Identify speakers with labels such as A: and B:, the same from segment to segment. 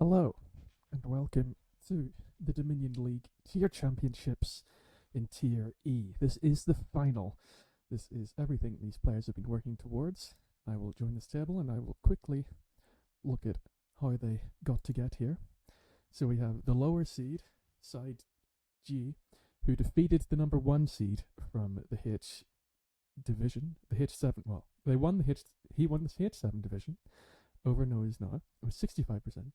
A: Hello, and welcome to the Dominion League Tier Championships in Tier E. This is the final. This is everything these players have been working towards. I will join this table and I will quickly look at how they got to get here. So we have the lower seed, SideG, who defeated the number 1 seed from the H division, the H7. Well, he won the H7 division over Noise Now. It was 65%.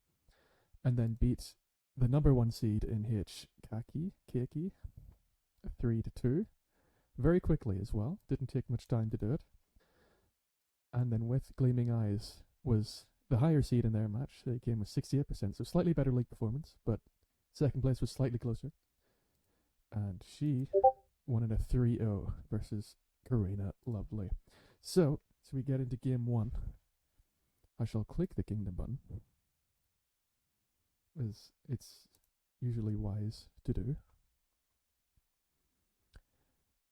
A: And then beat the number 1 seed in Keiki 3-2 very quickly as well. Didn't take much time to do it. And then WithGleamingEyes was the higher seed in their match. They came with 68%, so slightly better league performance, but second place was slightly closer. And she won in a 3-0 versus Karina Lovely. So we get into game 1. I shall click the kingdom button, as it's usually wise to do.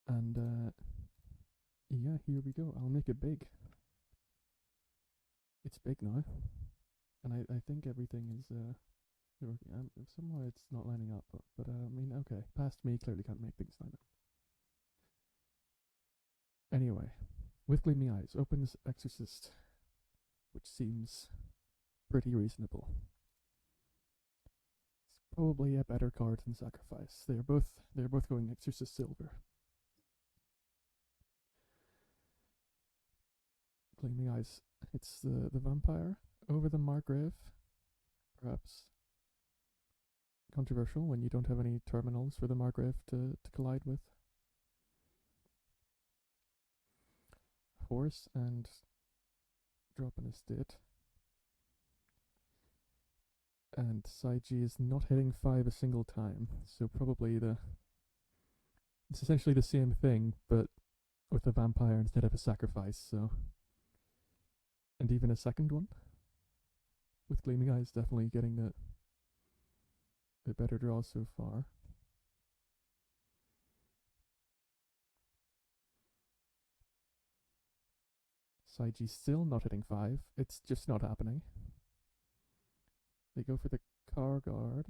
A: And yeah, here we go. I'll make it big. It's big now, and I think everything is working. Somehow it's not lining up, but I mean, okay, past me clearly can't make things line up. Anyway, WithGleamingEyes opens Exorcist, which seems pretty reasonable. It's probably a better card than Sacrifice. They're both going Exorcist Silver. WithGleamingEyes hits the vampire over the Margrave. Perhaps controversial when you don't have any terminals for the Margrave to collide with. Force and drop an estate. And SideG is not hitting 5 a single time, so probably it's essentially the same thing, but with a vampire instead of a sacrifice, so. And even a second one. WithGleamingEyes definitely getting the better draw so far. SideG still not hitting 5. It's just not happening. They go for the car guard.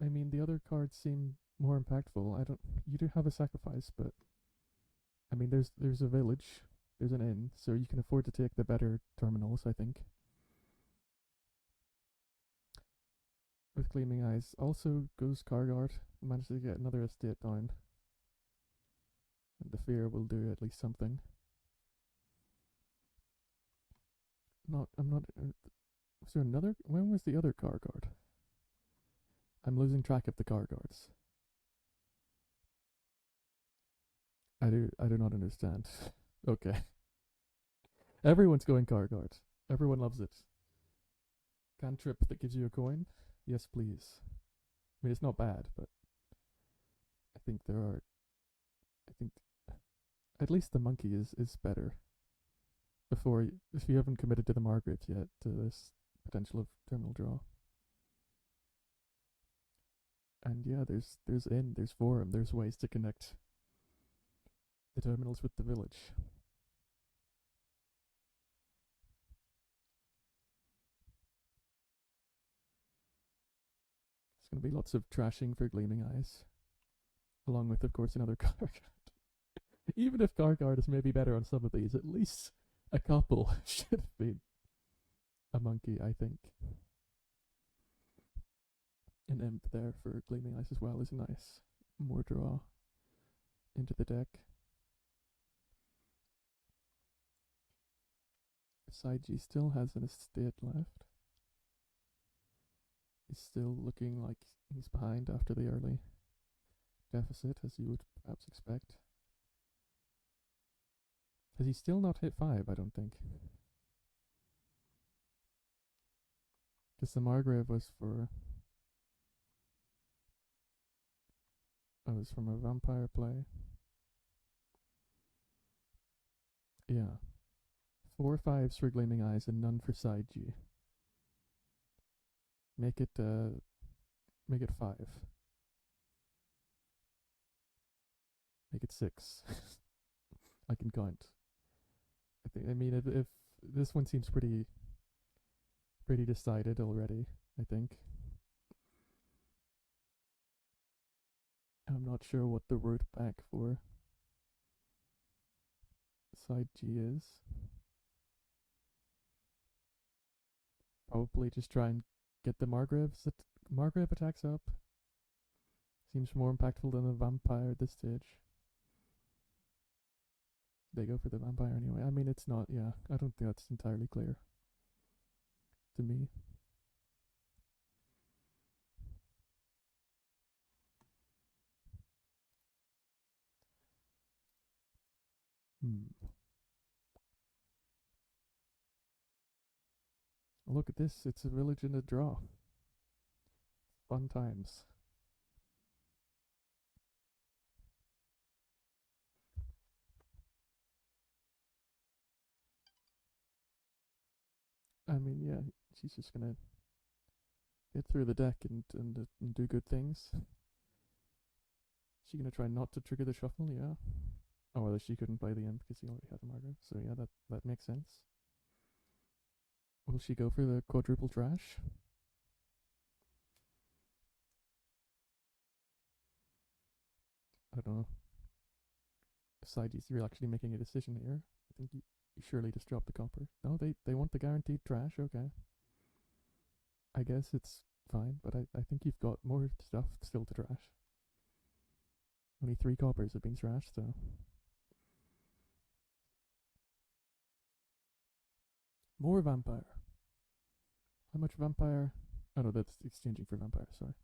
A: I mean, the other cards seem more impactful. You do have a sacrifice, but I mean, there's a village, there's an inn, so you can afford to take the better terminals, I think. WithGleamingEyes also goes car guard, manages to get another estate down. And the fear will do at least something. Was there another? When was the other car guard? I'm losing track of the car guards. I do not understand. Okay. Everyone's going car guard. Everyone loves it. Cantrip that gives you a coin? Yes, please. I mean, it's not bad, but I think at least the monkey is better. If you haven't committed to the Margraves yet, to this potential of terminal draw. And yeah, there's forum, there's ways to connect the terminals with the village. There's going to be lots of trashing for WithGleamingEyes, along with, of course, another car guard. Even if car guard is maybe better on some of these, at least a couple should have been a monkey, I think. An imp there for WithGleamingEyes as well is nice. More draw into the deck. SideG still has an estate left. He's still looking like he's behind after the early deficit, as you would perhaps expect. Has he still not hit 5? I don't think. Because the Margrave was for... Oh, it was from a vampire play. Yeah. 4 5s for WithGleamingEyes and none for SideG. Make it 5. Make it 6. I can count. I mean, if this one seems pretty pretty decided already, I think. I'm not sure what the route back for SideG is. Probably just try and get the Margrave attacks up. Seems more impactful than a vampire at this stage. They go for the vampire anyway. I mean, it's not, yeah, I don't think that's entirely clear to me. Look at this, it's a village in a draw. Fun times. I mean, yeah, she's just gonna get through the deck and do good things. She gonna try not to trigger the shuffle, yeah. Oh, well, she couldn't play the imp because he already had the Margaret. So yeah, that makes sense. Will she go for the quadruple trash? I don't know. SideG's, you're actually making a decision here. I think you surely just drop the copper. No, they want the guaranteed trash. Okay. I guess it's fine, but I think you've got more stuff still to trash. Only 3 coppers have been trashed, so. More vampire. How much vampire? Oh no, that's exchanging for vampire, sorry.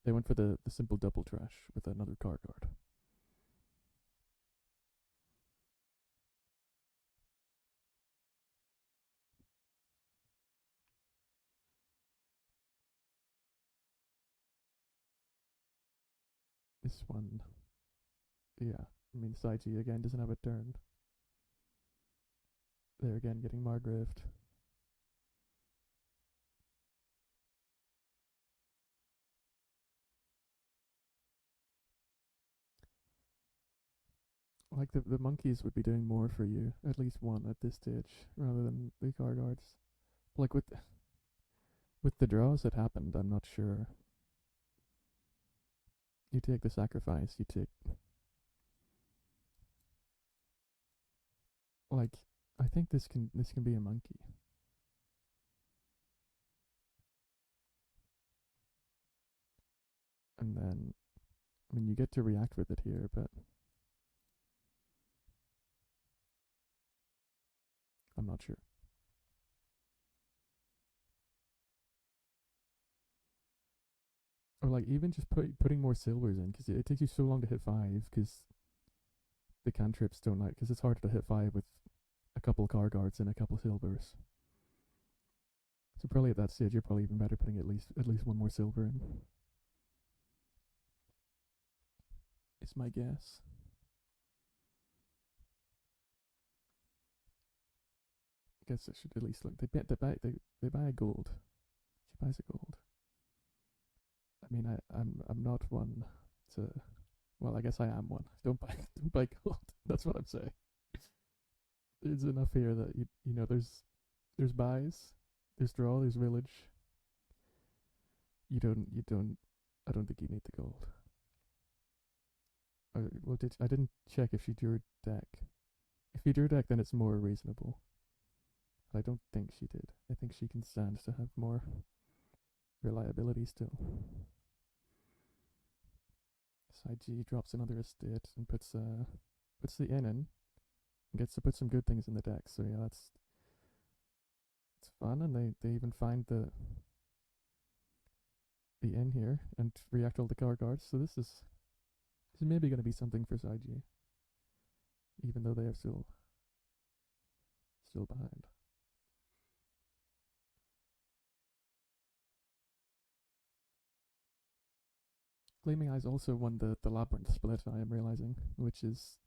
A: They went for the simple double trash with another car guard. This one, yeah. I mean, SideG again doesn't have a turn. They're again getting Margraved. Like the monkeys would be doing more for you, at least one at this stage, rather than the car guards. Like with the draws that happened, I'm not sure. You take the sacrifice, you take like I think this can be a monkey. And then I mean you get to react with it here, but I'm not sure. Or like even just putting more silvers in because it takes you so long to hit 5 because the cantrips don't like because it's harder to hit 5 with a couple of car guards and a couple of silvers. So probably at that stage you're probably even better putting at least one more silver in. Is my guess. I guess I should at least look. They buy a gold. She buys a gold. I mean, I'm not one to. Well, I guess I am one. Don't buy gold. That's what I'm saying. There's enough here that you know there's buys, there's draw, there's village. You don't. I don't think you need the gold. Well, I didn't check if she drew deck. If you drew deck, then it's more reasonable. But I don't think she did. I think she can stand to have more reliability still. SideG drops another estate and puts the inn in and gets to put some good things in the deck. So yeah, it's fun, and they even find the inn here and react all the car guards. So this is maybe going to be something for SideG, even though they are still behind. WithGleamingEyes also won the Labyrinth split, I am realizing, which is,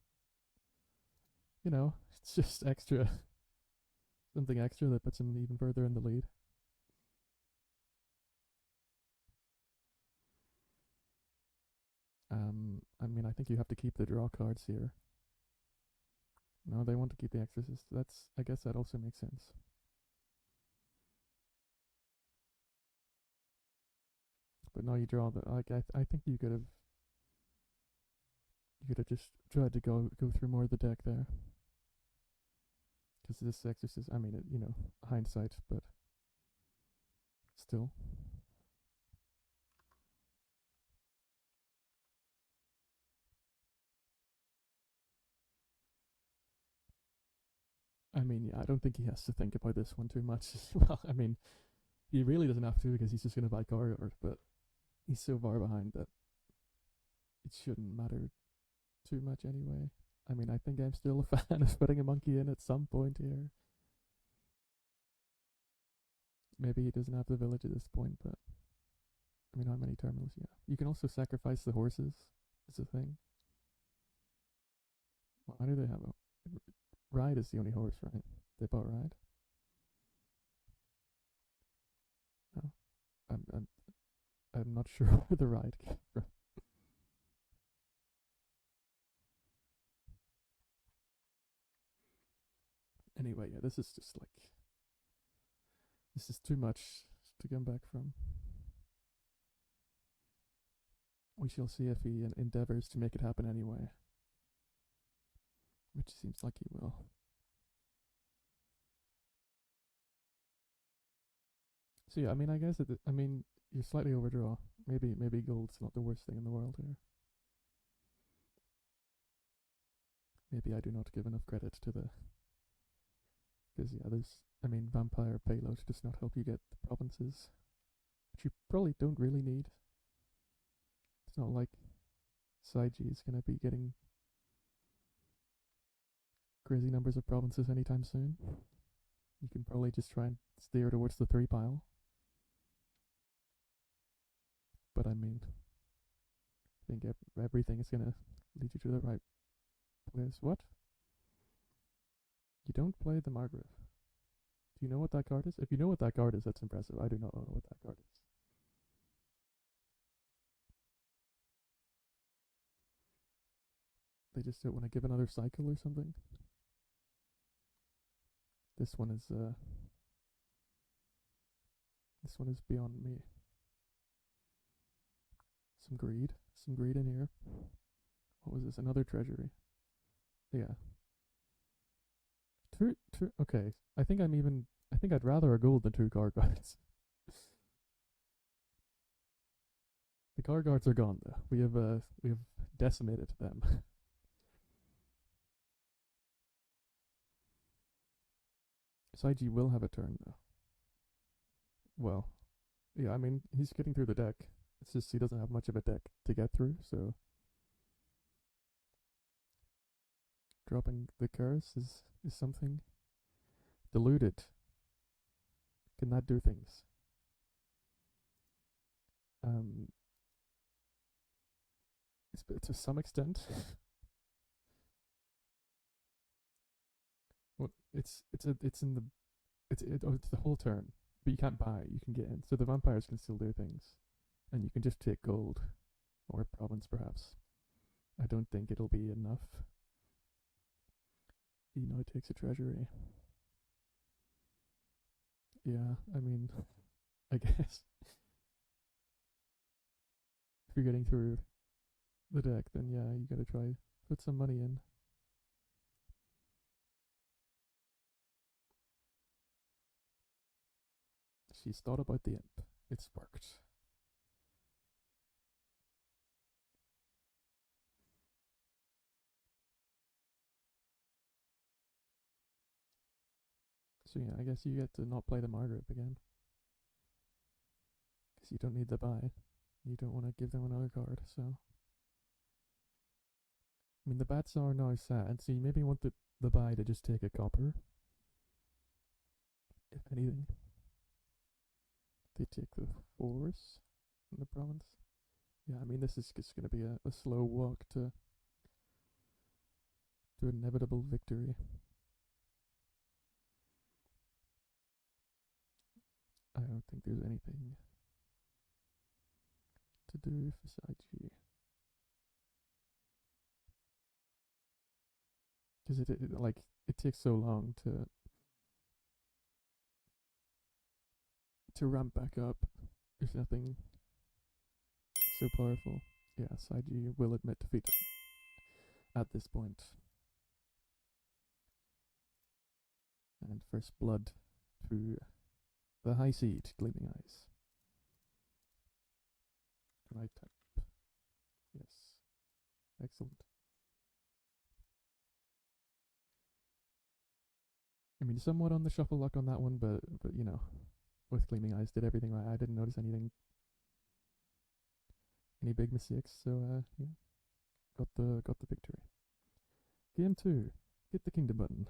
A: it's just extra, something extra that puts him even further in the lead. I mean, I think you have to keep the draw cards here. No, they want to keep the Exorcist. I guess that also makes sense. but now you draw the like. I think you could have just tried to go through more of the deck there. Because this exorcist, I mean, hindsight, but still. I mean, yeah, I don't think he has to think about this one too much. Well, I mean, he really doesn't have to because he's just going to buy Gargard, but he's so far behind that it shouldn't matter too much anyway. I mean, I think I'm still a fan of putting a monkey in at some point here. Maybe he doesn't have the village at this point, but I mean, how many terminals? Yeah, you can also sacrifice the horses. It's a thing. Why do they have a ride? Is the only horse, right? They bought ride. No, I'm not sure where the ride came from. Anyway, yeah, this is just like this is too much to come back from. We shall see if he endeavors to make it happen anyway, which seems like he will. So yeah, I mean, I guess you're slightly overdraw. Maybe gold's not the worst thing in the world here. Maybe I do not give enough credit to the because yeah, vampire payload does not help you get the provinces, which you probably don't really need. It's not like SideG is going to be getting crazy numbers of provinces anytime soon. You can probably just try and steer towards the 3 pile. But I mean, I think everything is going to lead you to the right place. What? You don't play the Margrave. Do you know what that card is? If you know what that card is, that's impressive. I do not know what that card is. They just don't want to give another cycle or something. This one is beyond me. Some greed in here. What was this? Another treasury. Yeah. Okay. I think I'd rather a gold than 2 Gargards. The Gargards are gone though. We have decimated them. SideG will have a turn though. Well, yeah, I mean he's getting through the deck. It's just he doesn't have much of a deck to get through, so dropping the curse is something. Deluded. Can that do things? To some extent. Well, it's the whole turn, but you can't buy. You can get in, so the vampires can still do things, and you can just take gold or province perhaps. I don't think it'll be enough. It takes a treasury. Yeah, I mean, I guess if you're getting through the deck, then yeah, you gotta try put some money in. She's thought about the imp. It sparked. So yeah, I guess you get to not play the Margaret again. Because you don't need the buy. You don't want to give them another card, so. I mean, the bats are now sad, so you maybe want the buy to just take a copper. If anything. They take the 4s in the province. Yeah, I mean, this is just going to be a slow walk to inevitable victory. I don't think there's anything to do for SideG. Because it takes so long to ramp back up. There's nothing so powerful. Yeah, SideG will admit defeat at this point. And first blood to the high seed, Gleaming Eyes. Can I tap? Yes. Excellent. I mean, somewhat on the shuffle luck on that one, but you know, with Gleaming Eyes did everything right. I didn't notice any big mistakes, so yeah, got the victory. Game 2, hit the kingdom button.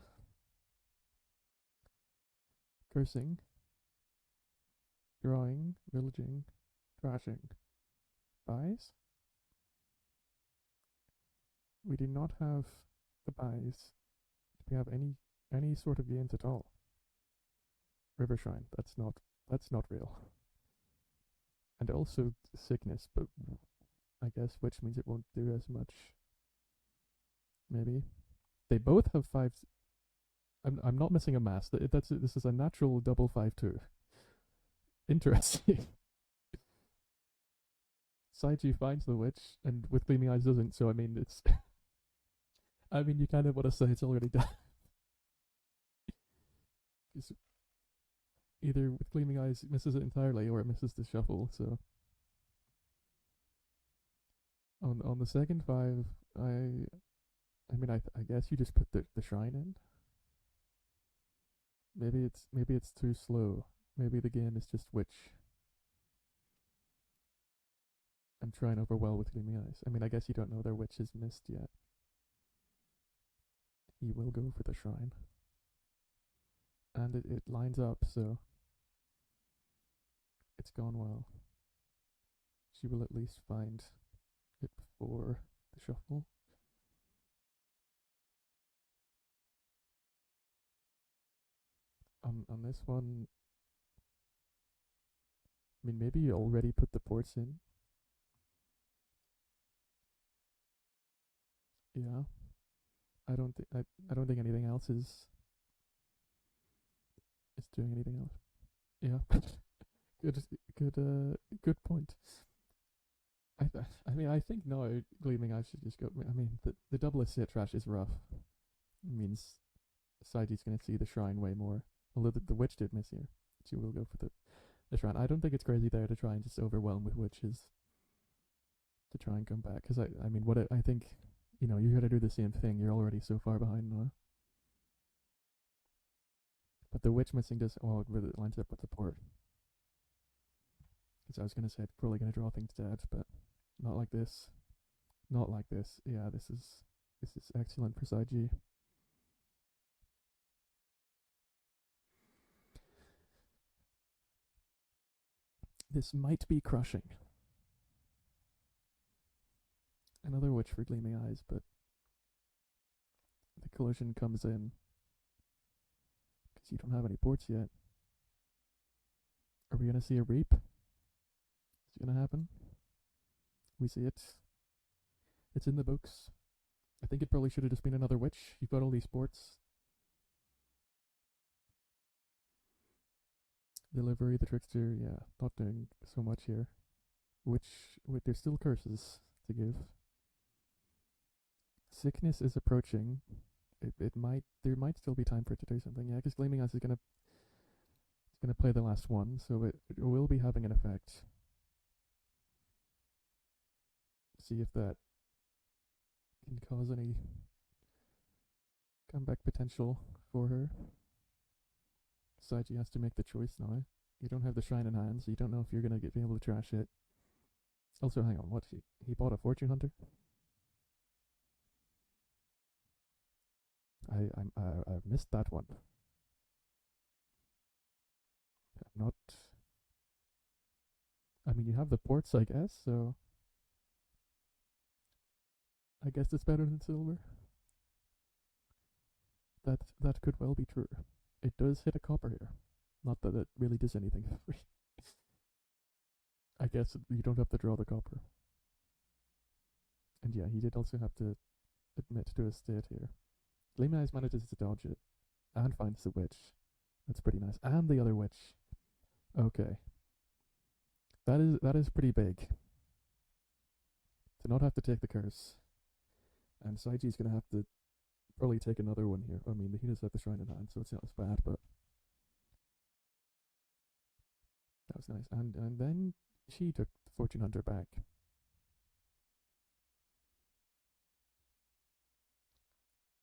A: Cursing, drawing, villaging, trashing. Buys? We do not have the buys. Do we have any sort of gains at all? River Shrine, that's not real. And also sickness, but I guess which means it won't do as much. Maybe. They both have 5. I'm not missing a mass. This is a natural double 5/2. Interesting. SideG finds the witch, and with Gleaming Eyes doesn't. So I mean, it's. I mean, you kind of want to say it's already done. Either with Gleaming Eyes it misses it entirely, or it misses the shuffle. So on the second 5, I mean, I guess you just put the shrine in. Maybe it's too slow. Maybe the game is just witch. And trying over well with Gleaming Eyes. I mean, I guess you don't know their witch is missed yet. He will go for the shrine. And it lines up, so it's gone well. She will at least find it before the shuffle. On this one, I mean, maybe you already put the ports in. Yeah, I don't think anything else is doing anything else. Yeah, good point. I mean, I think now Gleaming Eyes should just go. I mean, the double estate trash is rough. It means SideG's gonna see the shrine way more. Although the witch did miss here, she will go for the shrine. I don't think it's crazy there to try and just overwhelm with witches to try and come back. Because I mean, I think, you know, you got to do the same thing. You're already so far behind now. But the witch missing does, well, it really lines up with the port. Because I was going to say it's probably going to draw things dead, but not like this. Not like this. Yeah, this is excellent for SideG. This might be crushing. Another witch for Gleaming Eyes, but the collision comes in because you don't have any ports yet. Are we going to see a reap? Is it going to happen? We see it. It's in the books. I think it probably should have just been another witch. You've got all these ports. Delivery, the trickster, yeah, not doing so much here. There's still curses to give. Sickness is approaching. There might still be time for it to do something. Yeah, because Gleaming Eyes is gonna play the last one, so it will be having an effect. See if that can cause any comeback potential for her. SideG has to make the choice now. You don't have the shrine in hand, so you don't know if you're gonna be able to trash it. Also, hang on, what he bought a fortune hunter? I've missed that one. Not. I mean, you have the ports, I guess. So I guess it's better than silver. That could well be true. It does hit a copper here. Not that it really does anything for you. I guess you don't have to draw the copper. And yeah, he did also have to admit to a state here. Gleaming Eyes manages to dodge it and finds the witch. That's pretty nice. And the other witch. Okay. That is pretty big. to not have to take the curse. And SideG's going to have to probably take another one here. I mean, he does have the shrine in hand, so it's not as bad, but that was nice. And then she took the Fortune Hunter back.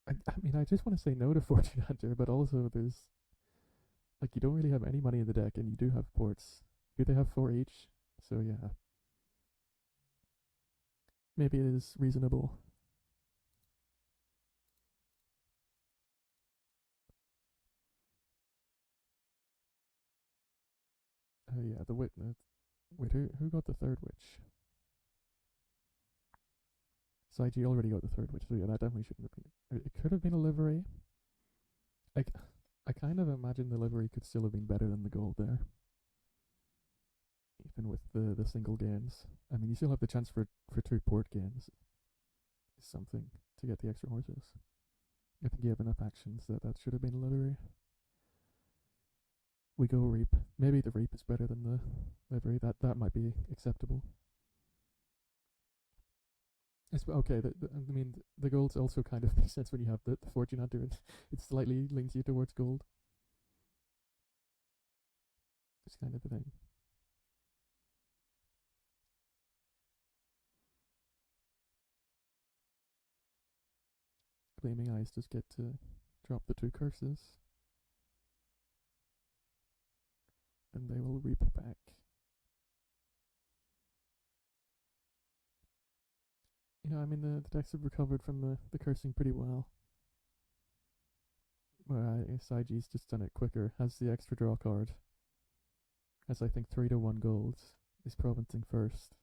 A: I mean, I just want to say no to Fortune Hunter, but also there's, like, you don't really have any money in the deck, and you do have ports. Do they have 4 each? So yeah. Maybe it is reasonable. Yeah, the witness. Wait, who got the third witch? SideG already got the third witch, so yeah, that definitely shouldn't have been. It could have been a livery. I kind of imagine the livery could still have been better than the gold there. Even with the single gains. I mean, you still have the chance for 2 port gains. Is something to get the extra horses. I think you have enough actions that should have been a livery. We go Reap. Maybe the Reap is better than the livery. That might be acceptable. Okay, I mean, the golds also kind of makes sense when you have the Fortune Hunter, and it slightly leans you towards gold. It's kind of a thing. Gleaming Eyes just get to drop the 2 curses, and they will reap back. Yeah, I mean, the decks have recovered from the cursing pretty well. SideG's just done it quicker, has the extra draw card. Has, I think, 3 to 1 golds. Is provincing first.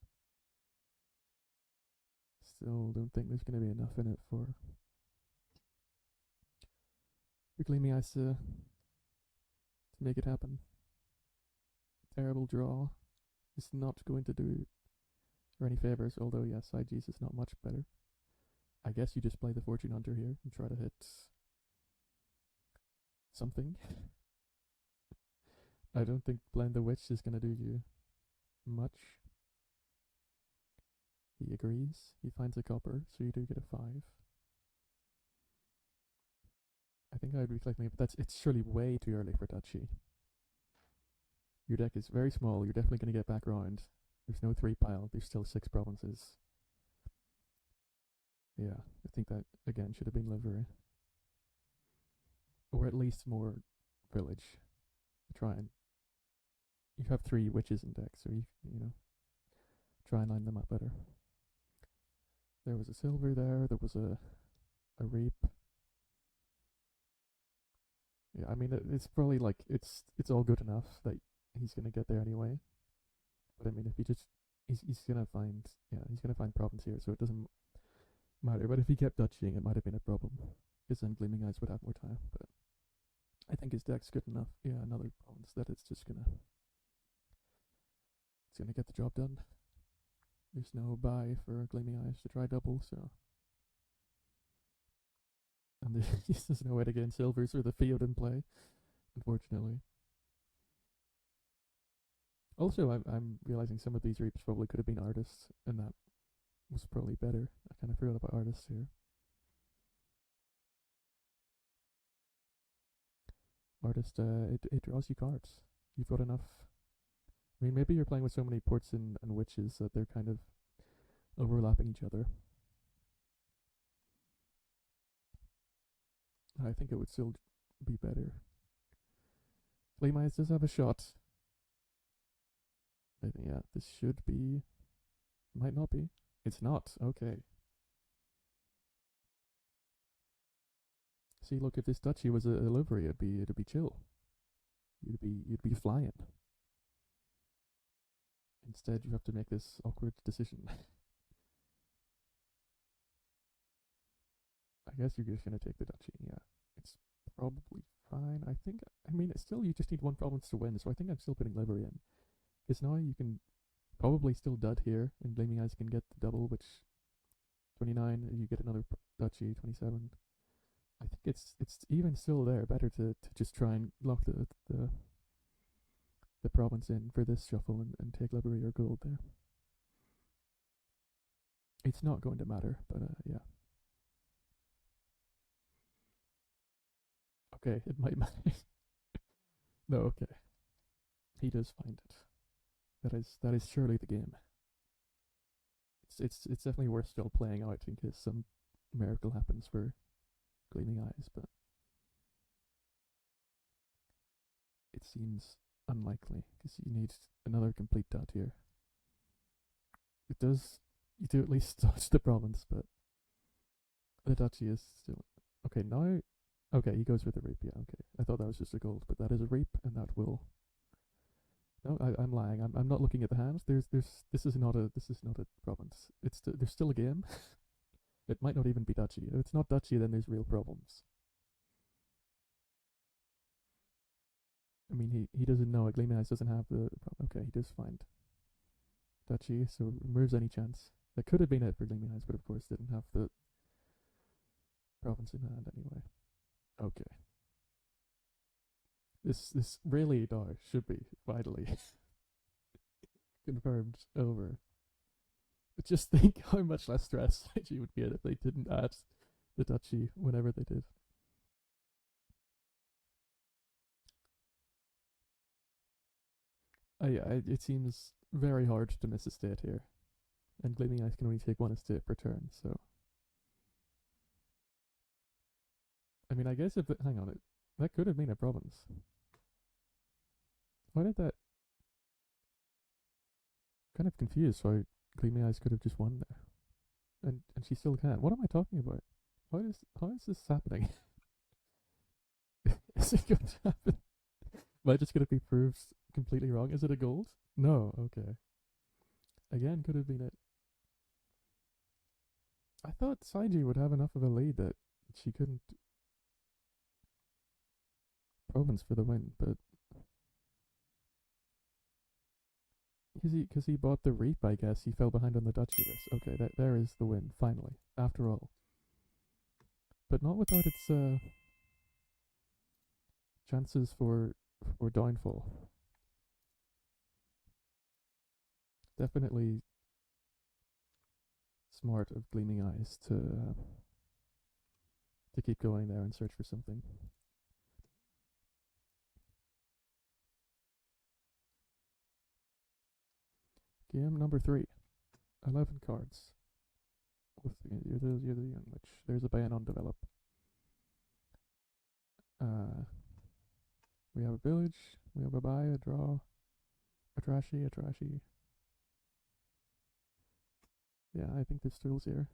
A: Still don't think there's going to be enough in it for Gleaming Eyes to make it happen. Terrible draw is not going to do her any favors, although yes, SideG's is not much better. I guess you just play the Fortune Hunter here and try to hit something. I don't think Blend the Witch is going to do you much. He agrees. He finds a copper, so you do get a 5. I think I would be collecting it, but it's surely way too early for Duchy. Your deck is very small. You're definitely going to get back round. There's no 3 pile. There's still 6 provinces. Yeah, I think that, again, should have been livery. Or at least more village. Try and... You have 3 witches in deck, so you know, try and line them up better. There was a silver there. There was a reap. Yeah, I mean, it's probably like, it's all good enough that he's going to get there anyway. But I mean, if he just, he's going to find, he's going to find province here, so it doesn't matter. But if he kept dutching, it might have been a problem, because then Gleaming Eyes would have more time. But I think his deck's good enough. Yeah, another province that it's just going to, it's going to get the job done. There's no buy for Gleaming Eyes to try double, so. And there's no way to gain silvers or the field in play, unfortunately. Also, I'm realizing some of these reaps probably could have been artists, and that was probably better. I kind of forgot about artists here. Artist, it draws you cards. You've got enough. I mean, maybe you're playing with so many ports and witches that they're kind of overlapping each other. I think it would still be better. Gleaming Eyes does have a shot. I think, yeah, this should be... Might not be. It's not. Okay. See, look, if this duchy was a livery, it'd be chill. You'd be flying. Instead, you have to make this awkward decision. I guess you're just gonna take the duchy. Yeah, it's probably fine. I think. I mean, it's still, you just need 1 province to win, so I think I'm still putting livery in. Because now you can probably still dud here, and Gleaming Eyes can get the double, which 29. You get another duchy, 27. I think it's even still there. Better to just try and lock the province in for this shuffle and take livery or gold there. It's not going to matter, but yeah. Okay, it might matter. No, okay. He does find it. That is surely the game. It's definitely worth still playing out in case some miracle happens for Gleaming Eyes, but it seems unlikely because you need another complete dot here. It does. You do at least dodge the province, but the duchy is still okay. Now, okay, he goes with the reap. Yeah, okay. I thought that was just a gold, but that is a reap, and that will. No, I'm lying. I'm not looking at the hands. This is not a province. There's still a game. It might not even be duchy. If it's not duchy, then there's real problems. I mean, he doesn't know. Gleaming Eyes doesn't have the problem. Okay, he does find duchy, so removes any chance. That could have been it for Gleaming Eyes, but of course didn't have the province in hand anyway. Okay. This really though should be finally confirmed over. But just think how much less stress SideG would get if they didn't add the duchy whenever they did. It seems very hard to miss a state here, and Gleaming Eyes can only take one estate per turn. So, I mean, I guess if hang on, that could have been a province. Why did that? Kind of confused. Why Gleaming Eyes could have just won there, and she still can't. What am I talking about? How is this happening? Is it going to happen? Am I just going to be proved completely wrong? Is it a gold? No. Okay. Again, could have been it. I thought SideG would have enough of a lead that she couldn't province for the win, but because he bought the reap, I guess he fell behind on the duchy risk. Okay, there is the win finally, after all, but not without its chances for downfall. Definitely smart of Gleaming Eyes to keep going there and search for something. Game number 3. 11 cards. You're the young witch. There's a ban on develop. We have a village. We have a buy, a draw, a trashy, a trashy. Yeah, I think there's tools here.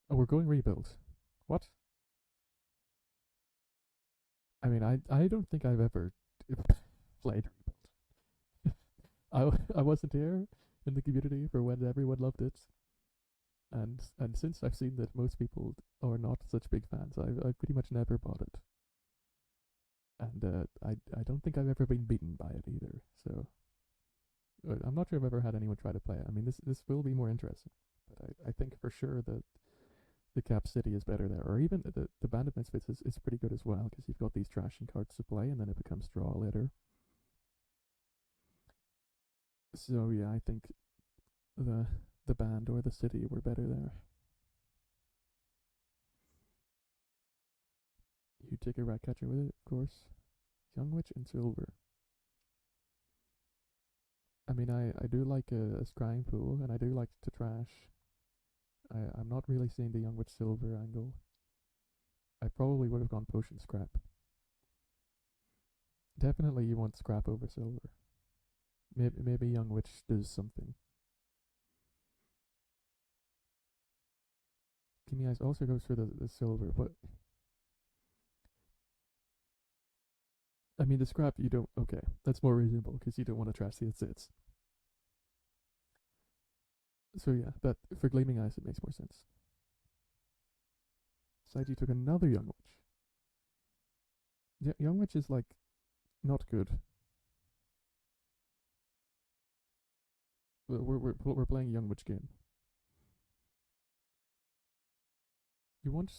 A: Oh, we're going rebuild. What? I mean, I don't think I've ever played rebuild. I wasn't here in the community for when everyone loved it, and since I've seen that most people are not such big fans, I've pretty much never bought it, and I don't think I've ever been beaten by it either. So I'm not sure I've ever had anyone try to play it. I mean, this will be more interesting, but I think for sure that the Cap City is better there, or even the Band of Misfits is pretty good as well because you've got these trashing cards to play, and then it becomes draw later. So yeah, I think the band or the city were better there. You take a rat catcher with it, of course. Young Witch and Silver. I mean, I do like a scrying pool, and I do like to trash. I'm not really seeing the Young Witch Silver angle. I probably would have gone potion scrap. Definitely you want scrap over silver. Maybe Young Witch does something. Kimi Eyes also goes for the silver, but I mean the scrap you don't. Okay, that's more reasonable because you don't want to trash the assets. So yeah, that for Gleaming Eyes it makes more sense. SideG took another Young Witch. Yeah, Young Witch is like not good. We're playing a Young Witch game. You want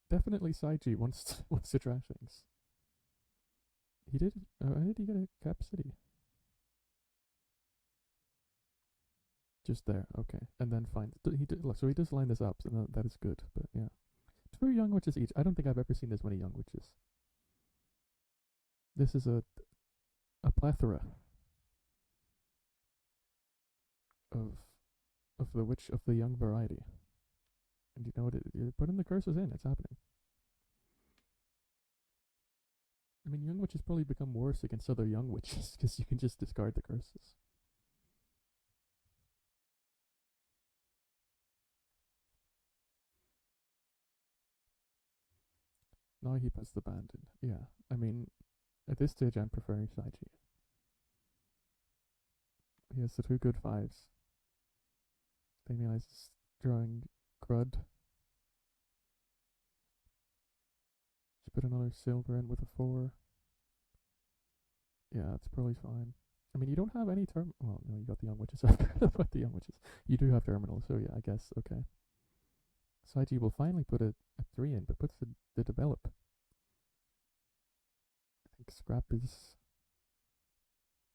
A: definitely SideG wants to trash things. He did. How did he get a Cap City? Just there, okay. And then find so he does line this up, so that is good. But yeah, 2 young witches each. I don't think I've ever seen this many young witches. This is a plethora of of the young variety. And you know what? You're putting the curses in. It's happening. I mean, young witches probably become worse against other young witches because you can just discard the curses. Now he puts the band in. Yeah, I mean, at this stage, I'm preferring SideG. He has the 2 good 5s. Is drawing crud. Just put another silver in with a 4. Yeah, it's probably fine. I mean, you don't have any term. Well, no, you got the young witches. I forgot about the young witches. You do have terminal, so yeah, I guess okay. SideG will finally put a 3 in, but puts the develop. I think scrap is.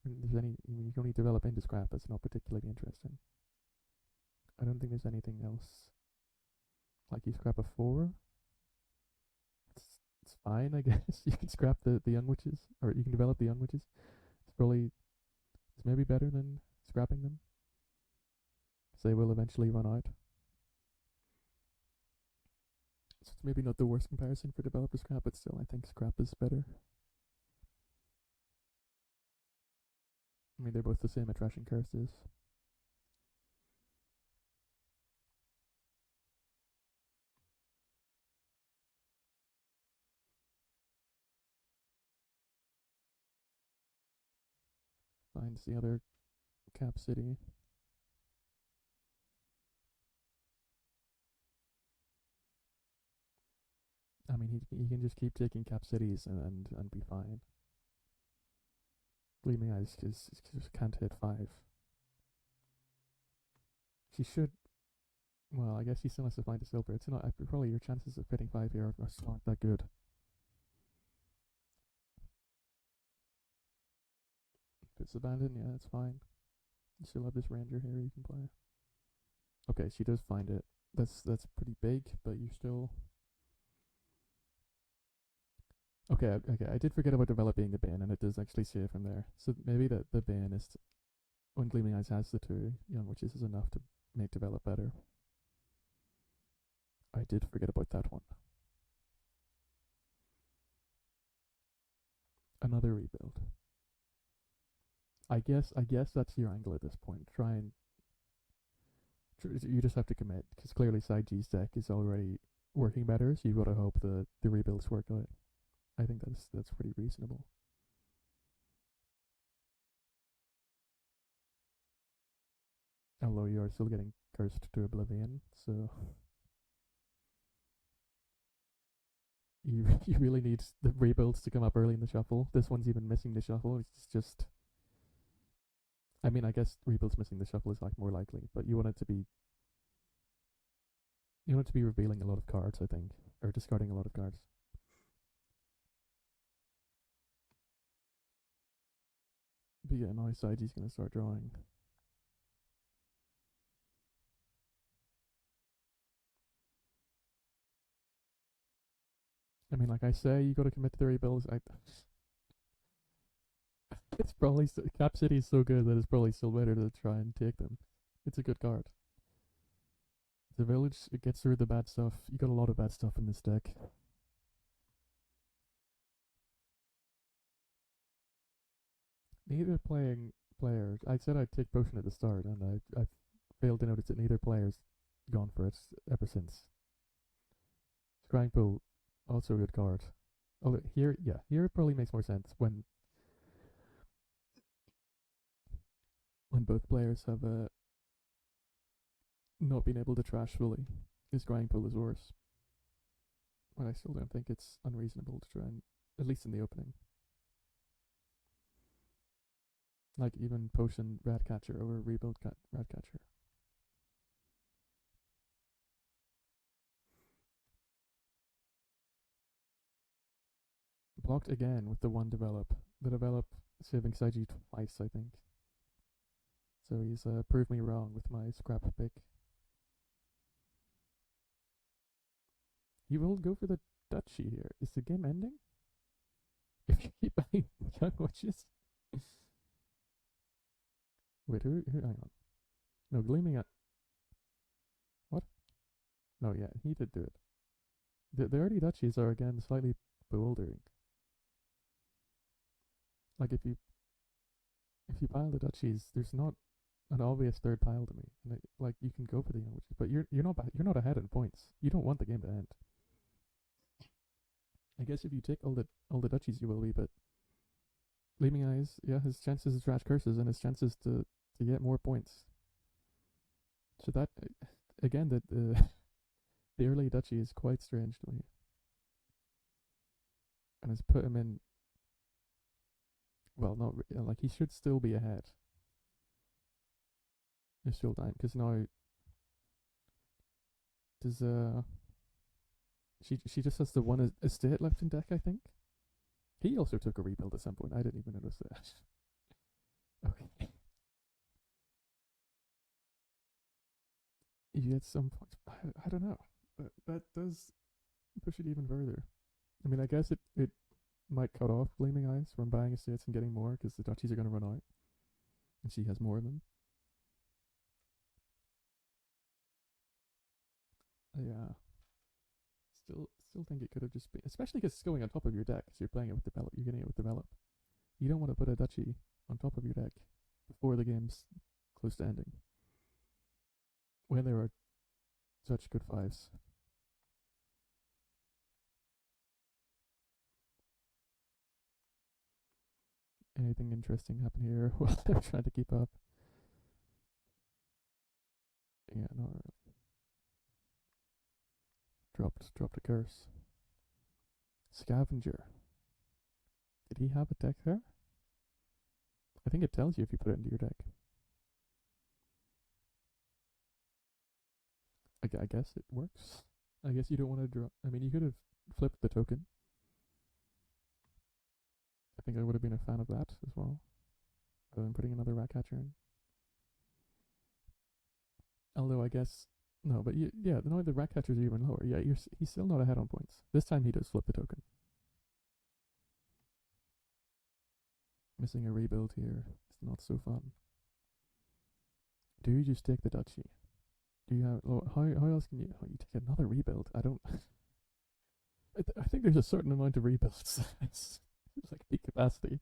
A: There's any. You can only develop into scrap. That's not particularly interesting. I don't think there's anything else. Like you scrap a 4. It's fine, I guess. You can scrap the young witches, or you can develop the young witches. It's maybe better than scrapping them, because they will eventually run out. So it's maybe not the worst comparison for develop to scrap, but still, I think scrap is better. I mean, they're both the same at trashing curses. Finds the other cap city. I mean, he can just keep taking cap cities and be fine. Gleaming Eyes just can't hit 5. She should. Well, I guess he still has to find a silver. It's not. Probably your chances of hitting 5 here are not that good. If it's abandoned, yeah, that's fine. You still have this ranger here you can play. Okay, she does find it. That's pretty big, but you still. Okay, I did forget about developing the bane, and it does actually say from there. So maybe the bane is when Gleaming Eyes has the 2 young witches is enough to make develop better. I did forget about that one. Another rebuild. I guess that's your angle at this point. Try and you just have to commit, because clearly SideG's deck is already working better, so you've got to hope the rebuilds work out. I think that's pretty reasonable. Although you are still getting cursed to oblivion, so you really need the rebuilds to come up early in the shuffle. This one's even missing the shuffle. It's just. I mean, I guess rebuilds missing the shuffle is like more likely, but you want it to be. You want it to be revealing a lot of cards, I think, or discarding a lot of cards. But yeah, now SideG's gonna start drawing. I mean, like I say, you got to commit to the rebuilds. It's probably Cap City is so good that it's probably still better to try and take them. It's a good card. The village, it gets through the bad stuff. You got a lot of bad stuff in this deck. Neither players. I said I'd take potion at the start, and I failed to notice that neither player's gone for it ever since. Scrying Pool, also a good card. Oh, here it probably makes more sense when both players have not been able to trash fully. His Scrying Pool is worse. But I still don't think it's unreasonable to try and, at least in the opening. Like even potion Ratcatcher over rebuild Ratcatcher. Blocked again with the 1 develop. The develop saving SideG twice, I think. So he's proved me wrong with my scrap pick. He will go for the duchy here. Is the game ending? If you keep buying young witches. Wait, who? Hang on. No, gleaming at. What? No, yeah, he did do it. The early duchies are again slightly bewildering. Like if you pile the duchies, there's not an obvious third pile to me. And like you can go for the young witches, but you're not ahead in points. You don't want the game to end. I guess if you take all the duchies, you will be. But Gleaming Eyes, yeah, his chances to trash curses and his chances to get more points. So that again, the early duchy is quite strange to me, and has put him in. Well, not like he should still be ahead. There's still time because now does she just has the one estate left in deck, I think. He also took a rebuild at some point. I didn't even notice that. Okay. You get some points. I don't know. But that does push it even further. I mean, I guess it might cut off Gleaming Eyes from buying estates and getting more because the duchies are going to run out. And she has more of them. Yeah. Still think it could have just been, especially because it's going on top of your deck. So you're playing it with develop. You're getting it with develop. You don't want to put a duchy on top of your deck before the game's close to ending. When there are such good fives. Anything interesting happen here while I'm trying to keep up? Yeah, not really. Dropped a curse. Scavenger. Did he have a deck there? I think it tells you if you put it into your deck. I guess it works. I guess you don't want to draw. I mean, you could have flipped the token. I think I would have been a fan of that as well, rather than putting another Ratcatcher in. Although I guess no, but yeah, no, the Ratcatchers are even lower. Yeah, he's still not ahead on points. This time he does flip the token. Missing a rebuild here. It's not so fun. Do you just take the duchy? Do you have? Oh, how else can you? Oh, you take another rebuild. I don't. I think there's a certain amount of rebuilds. it's like peak capacity.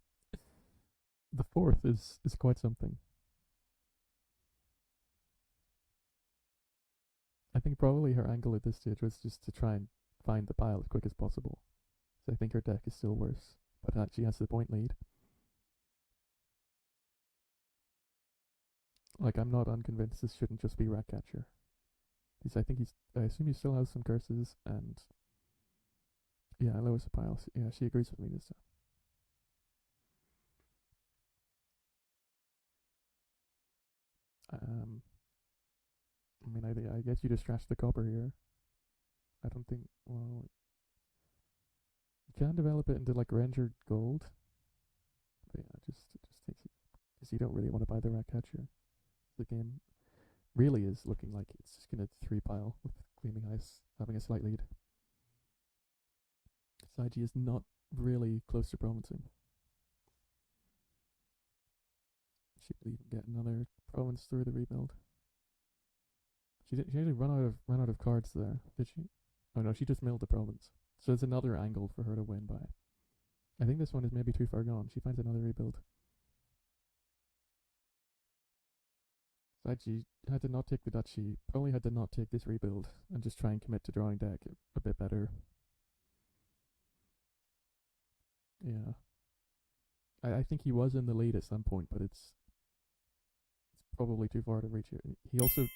A: The fourth is quite something. I think probably her angle at this stage was just to try and find the pile as quick as possible. So I think her deck is still worse, but she has the point lead. Like, I'm not unconvinced this shouldn't just be Ratcatcher. I assume he still has some curses, and yeah, lowest the pile. Yeah, she agrees with me this time. I mean, I guess you just trash the copper here. I don't think. Well, you can develop it into like Ranger Gold, but yeah, it just takes you because you don't really want to buy the Ratcatcher. The game really is looking like it's just gonna 3-pile with Gleaming Eyes having a slight lead. SideG is not really close to promising. She will even get another province through the rebuild. She actually run out of cards there, did she? Oh no, she just milled the province. So it's another angle for her to win by. I think this one is maybe too far gone. She finds another rebuild. SideG had to not take the duchy, probably had to not take this rebuild, and just try and commit to drawing deck a bit better. Yeah. I think he was in the lead at some point, but it's probably too far to reach it. He also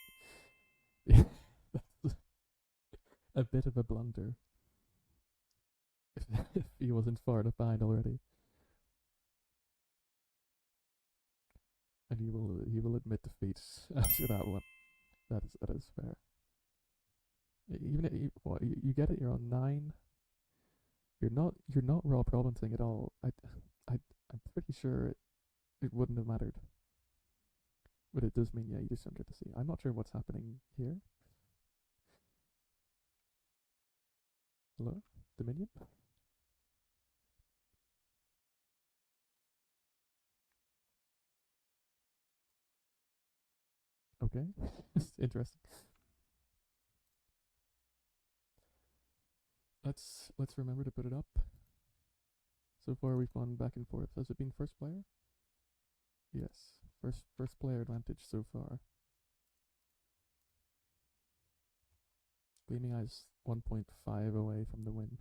A: that's a bit of a blunder. If he wasn't far enough behind already. And he will admit defeat after that one. That is fair. Even if you get it, you're on 9. You're not raw provincing at all. I'm pretty sure it wouldn't have mattered. But it does mean, yeah, you just don't get to see. I'm not sure what's happening here. Hello? Dominion? Okay. Interesting. Let's remember to put it up. So far we've gone back and forth. Has it been first player? Yes. First player advantage so far. Gleaming Eyes 1.5 away from the win.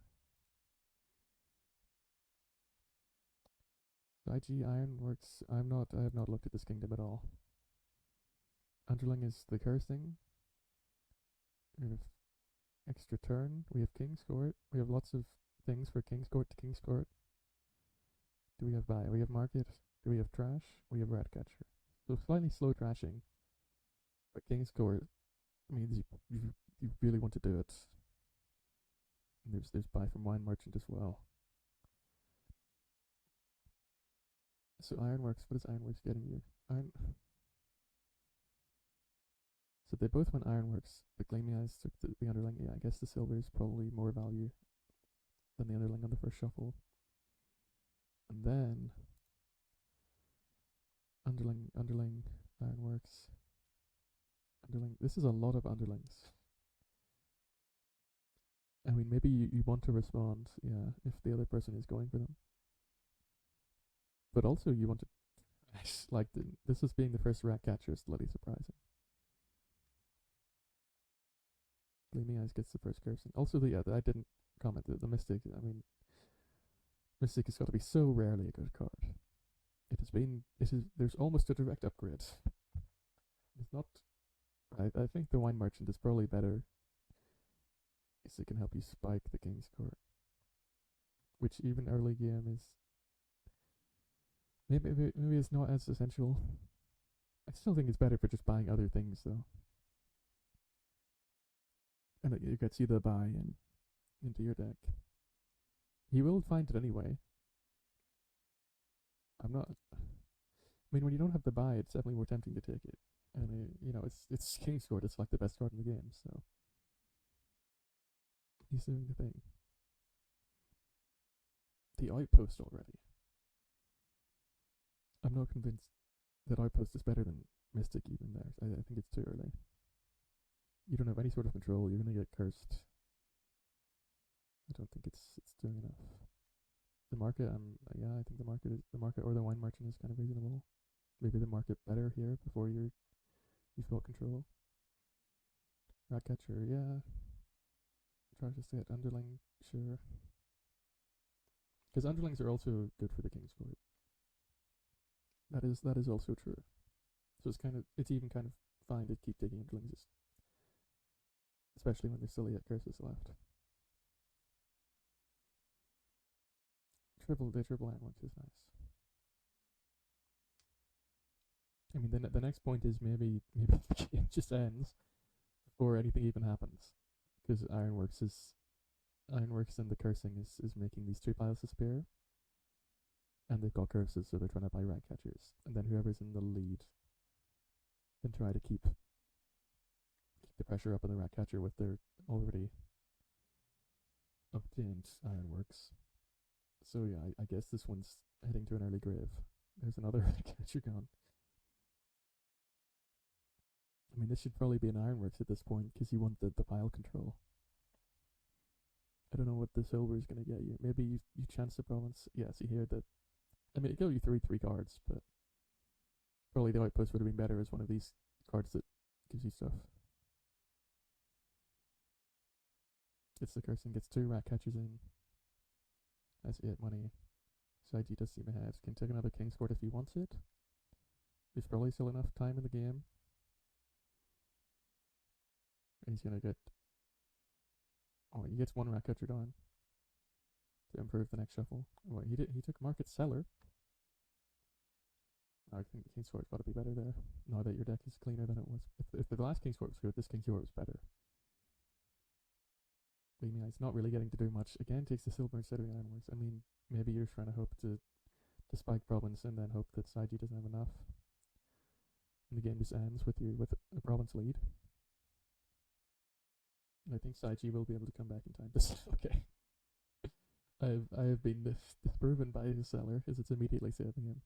A: SideG Ironworks. I have not looked at this kingdom at all. Underling is the cursing. We have extra turn. We have King's Court. We have lots of things for King's Court to King's Court. Do we have buy? We have market. Do we have trash? We have Ratcatcher. So slightly slow trashing. But King's Court means you really want to do it. And there's buy from Wine Merchant as well. So Ironworks, what is Ironworks getting you? So they both went Ironworks, but Gleaming Eyes took the Underling. Yeah, I guess the silver is probably more value than the Underling on the first shuffle. And then Underling, Ironworks, Underling. This is a lot of Underlings. I mean, maybe you want to respond, yeah, if the other person is going for them. But also you want to, like, this as being the first Ratcatcher is slightly surprising. Gleaming Eyes gets the first cursing. Also, I didn't comment, the Mystic, I mean, Mystic has got to be so rarely a good card. There's almost a direct upgrade. It's not, I think the Wine Merchant is probably better, because it can help you spike the King's Court, which even early game is, maybe it's not as essential. I still think it's better for just buying other things though. And you could see the buy into your deck. He will find it anyway. I mean, when you don't have the buy, it's definitely more tempting to take it. And it's King's Court. It's like the best card in the game. So he's doing the thing. The Outpost already. I'm not convinced that Outpost is better than Mystic even there. I think it's too early. You don't have any sort of control. You're gonna get cursed. I don't think it's doing enough. The market, I think the market or the Wine Merchant is kind of reasonable. Maybe the market better here before you've got control. Ratcatcher, yeah. Try to stay at Underling, sure. Because Underlings are also good for the King's Court. That is also true. So it's even kind of fine to keep taking Underlings, especially when there's still yet curses left. The triple Ironworks is nice. I mean, the next point is maybe the game just ends before anything even happens, because Ironworks and the cursing is making these 2 piles disappear, and they've got curses, so they're trying to buy Ratcatchers, and then whoever's in the lead can try to keep the pressure up on the Ratcatcher with their already obtained Ironworks. So yeah, I guess this one's heading to an early grave. There's another Ratcatcher gone. I mean, this should probably be an Ironworks at this point, because you want the pile control. I don't know what the silver is going to get you. Maybe you chance the province. Yeah, see here that, I mean, it gave you 3 cards, but probably the Outpost would have been better as one of these cards that gives you stuff. Gets the cursing, gets 2 Ratcatchers in. That's it, money. SideG does seem ahead. Can take another King's Court if he wants it. There's probably still enough time in the game. And he's gonna get, oh, he gets 1 Ratcatcher down to improve the next shuffle. Oh, he took Market Seller. I think the King's Court's got to be better there, now that your deck is cleaner than it was. If the last King's Court was good, this King's Court was better. Gleaming Eyes not really getting to do much. Again, takes the silver instead of the Ironworks. I mean, maybe you're trying to hope to spike province and then hope that SideG doesn't have enough. and the game just ends with you with a province lead. And I think SideG will be able to come back in time. Okay. I have been disproven by his seller, as it's immediately saving him.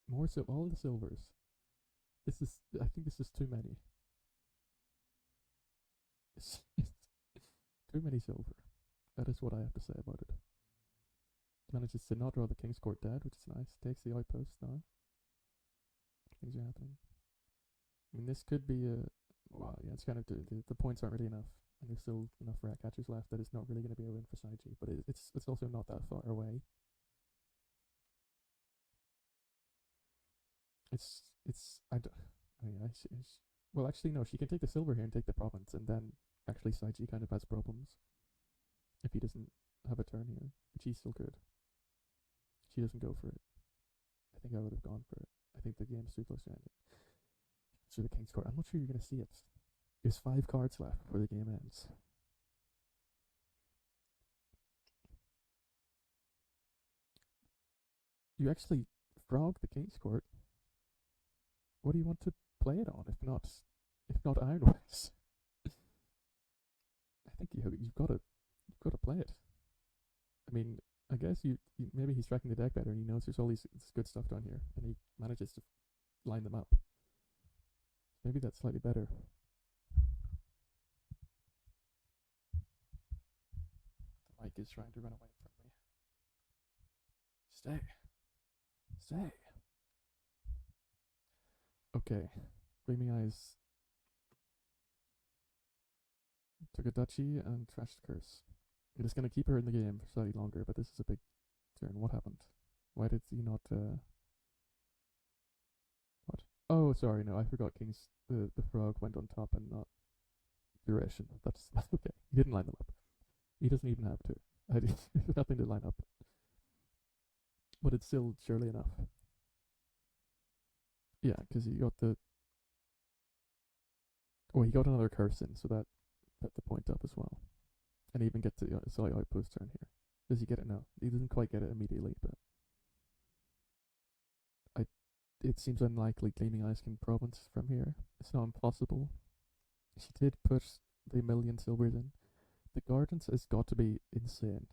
A: More so, all the silvers. I think this is too many. It's too many silver. That is what I have to say about it. Manages to not draw the King's Court dead, which is nice. Takes the outpost now. Things are happening. I mean, this could be a... Well, yeah, it's kind of... The points aren't really enough. And there's still enough rat catchers left that it's not really going to be a win for SideG. But it's also not that far away. Well, actually, no. She can take the silver here and take the province. And then, actually, SideG kind of has problems. If he doesn't have a turn here. Which he still could. She doesn't go for it. I think I would have gone for it. I think the game's too close to ending. So the King's Court. I'm not sure you're going to see it. There's 5 cards left before the game ends. You actually frog the King's Court. What do you want to play it on if not Ironways? I think you've got to play it. I mean, I guess maybe he's tracking the deck better and he knows there's all this good stuff down here and he manages to line them up. Maybe that's slightly better. The mic is trying to run away from me. Stay. Okay. WithGleamingEyes took a duchy and trashed the curse. It is going to keep her in the game for slightly longer, but this is a big turn. What happened? Why did he not... What? Oh, sorry, no, I forgot King's... The frog went on top and not duration. That's okay. He didn't line them up. He doesn't even have to. There's nothing to line up. But it's still surely enough. Yeah, because he got the... Oh, he got another curse in, so that put the point up as well. And even get to the slight outpost turn here. Does he get it now? He doesn't quite get it immediately, but... It seems unlikely WithGleamingEyes can province from here. It's not impossible. She did put the 1,000,000 silvers in. The Gardens has got to be insane.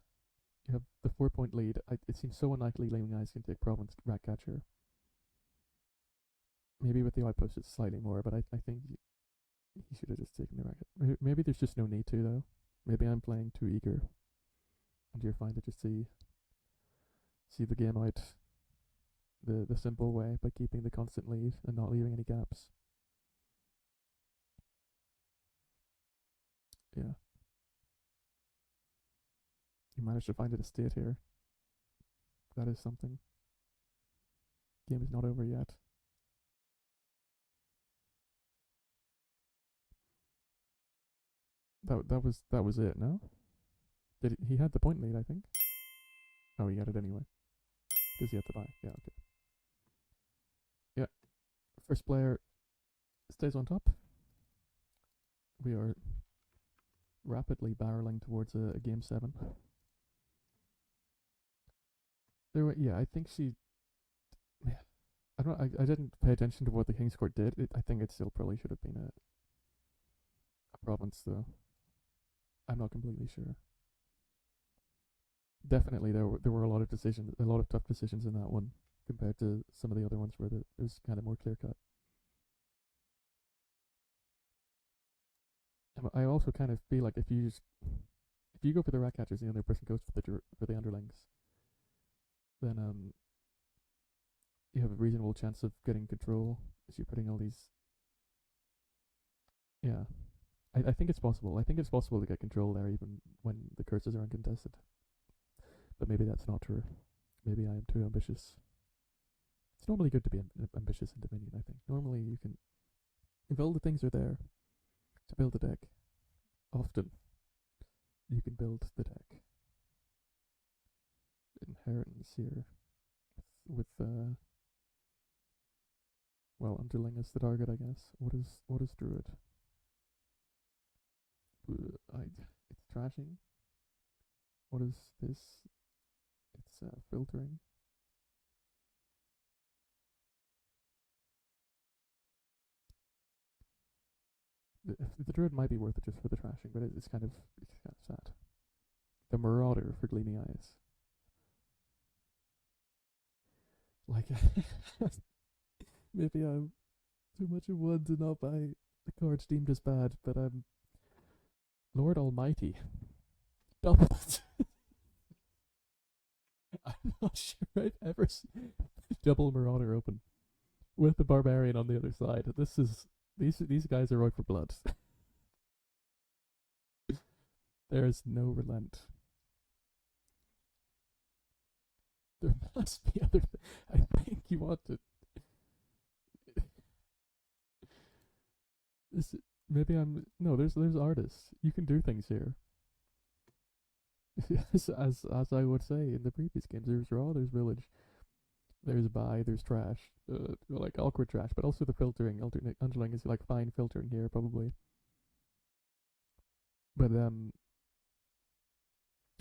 A: You have the 4-point lead. It seems so unlikely WithGleamingEyes can take province Ratcatcher. Maybe with the outpost it's slightly more, but I think he should have just taken the racket. Maybe there's just no need to, though. Maybe I'm playing too eager. And you're fine to just see the game out the simple way by keeping the constant lead and not leaving any gaps. Yeah. You managed to find it a state here. That is something. Game is not over yet. That was it, no? He had the point lead, I think. Oh, he got it anyway. Because he had to buy. Yeah, okay. Yeah. First player stays on top. We are rapidly barreling towards a game 7. Yeah, I think she... Yeah, I didn't pay attention to what the King's Court did. I think it still probably should have been a province, though. I'm not completely sure. Definitely, there were a lot of tough decisions in that one compared to some of the other ones where it was kind of more clear cut. I also kind of feel like if you go for the rat catchers and the other person goes for the underlings, then you have a reasonable chance of getting control as you're putting all these. Yeah, I think it's possible. I think it's possible to get control there even when the curses are uncontested. But maybe that's not true. Maybe I am too ambitious. It's normally good to be ambitious in Dominion, I think. Normally you can... If all the things are there to build a deck, often you can build the deck. Inheritance here with well, Underling is the target, I guess. What is Druid? It's trashing. What is this? It's filtering. The druid might be worth it just for the trashing, but it's kind of sad. The Marauder for Gleaming Eyes. Like, maybe I'm too much of one to not buy the cards deemed as bad, but I'm Lord Almighty. Double it. I'm not sure I've ever seen double Marauder open with the Barbarian on the other side. These guys are out for blood. There's no relent. There must be other. I think you want to. This maybe I'm no. There's artists. You can do things here. as I would say in the previous games, there's raw, there's village, there's buy, there's trash, like awkward trash, but also the filtering. Underling is like fine filtering here probably. But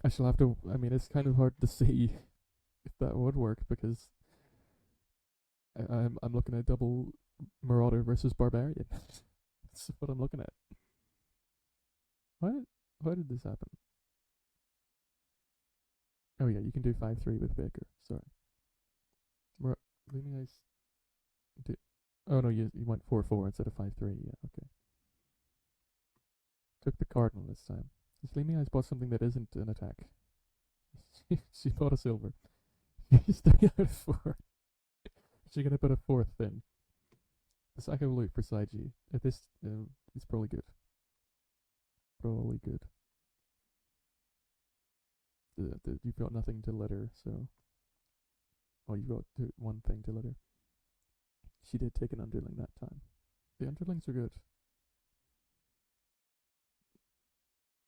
A: I shall have to. I mean, it's kind of hard to see if that would work because I'm looking at double Marauder versus Barbarian. That's what I'm looking at. Why did this happen? Oh yeah, you can do 5-3 with Baker. Sorry. Gleaming Eyes. Oh no, you went 4-4 instead of 5-3. Yeah, okay. Took the Cardinal this time. This Gleaming Eyes bought something that isn't an attack. She bought a silver. She's 3 out of 4. She's gonna put a 4th in. The sack of loot for SideG. This is probably good. Probably good. You've got nothing to litter, so. Oh, you've got one thing to litter. She did take an Underling that time. The Underlings are good.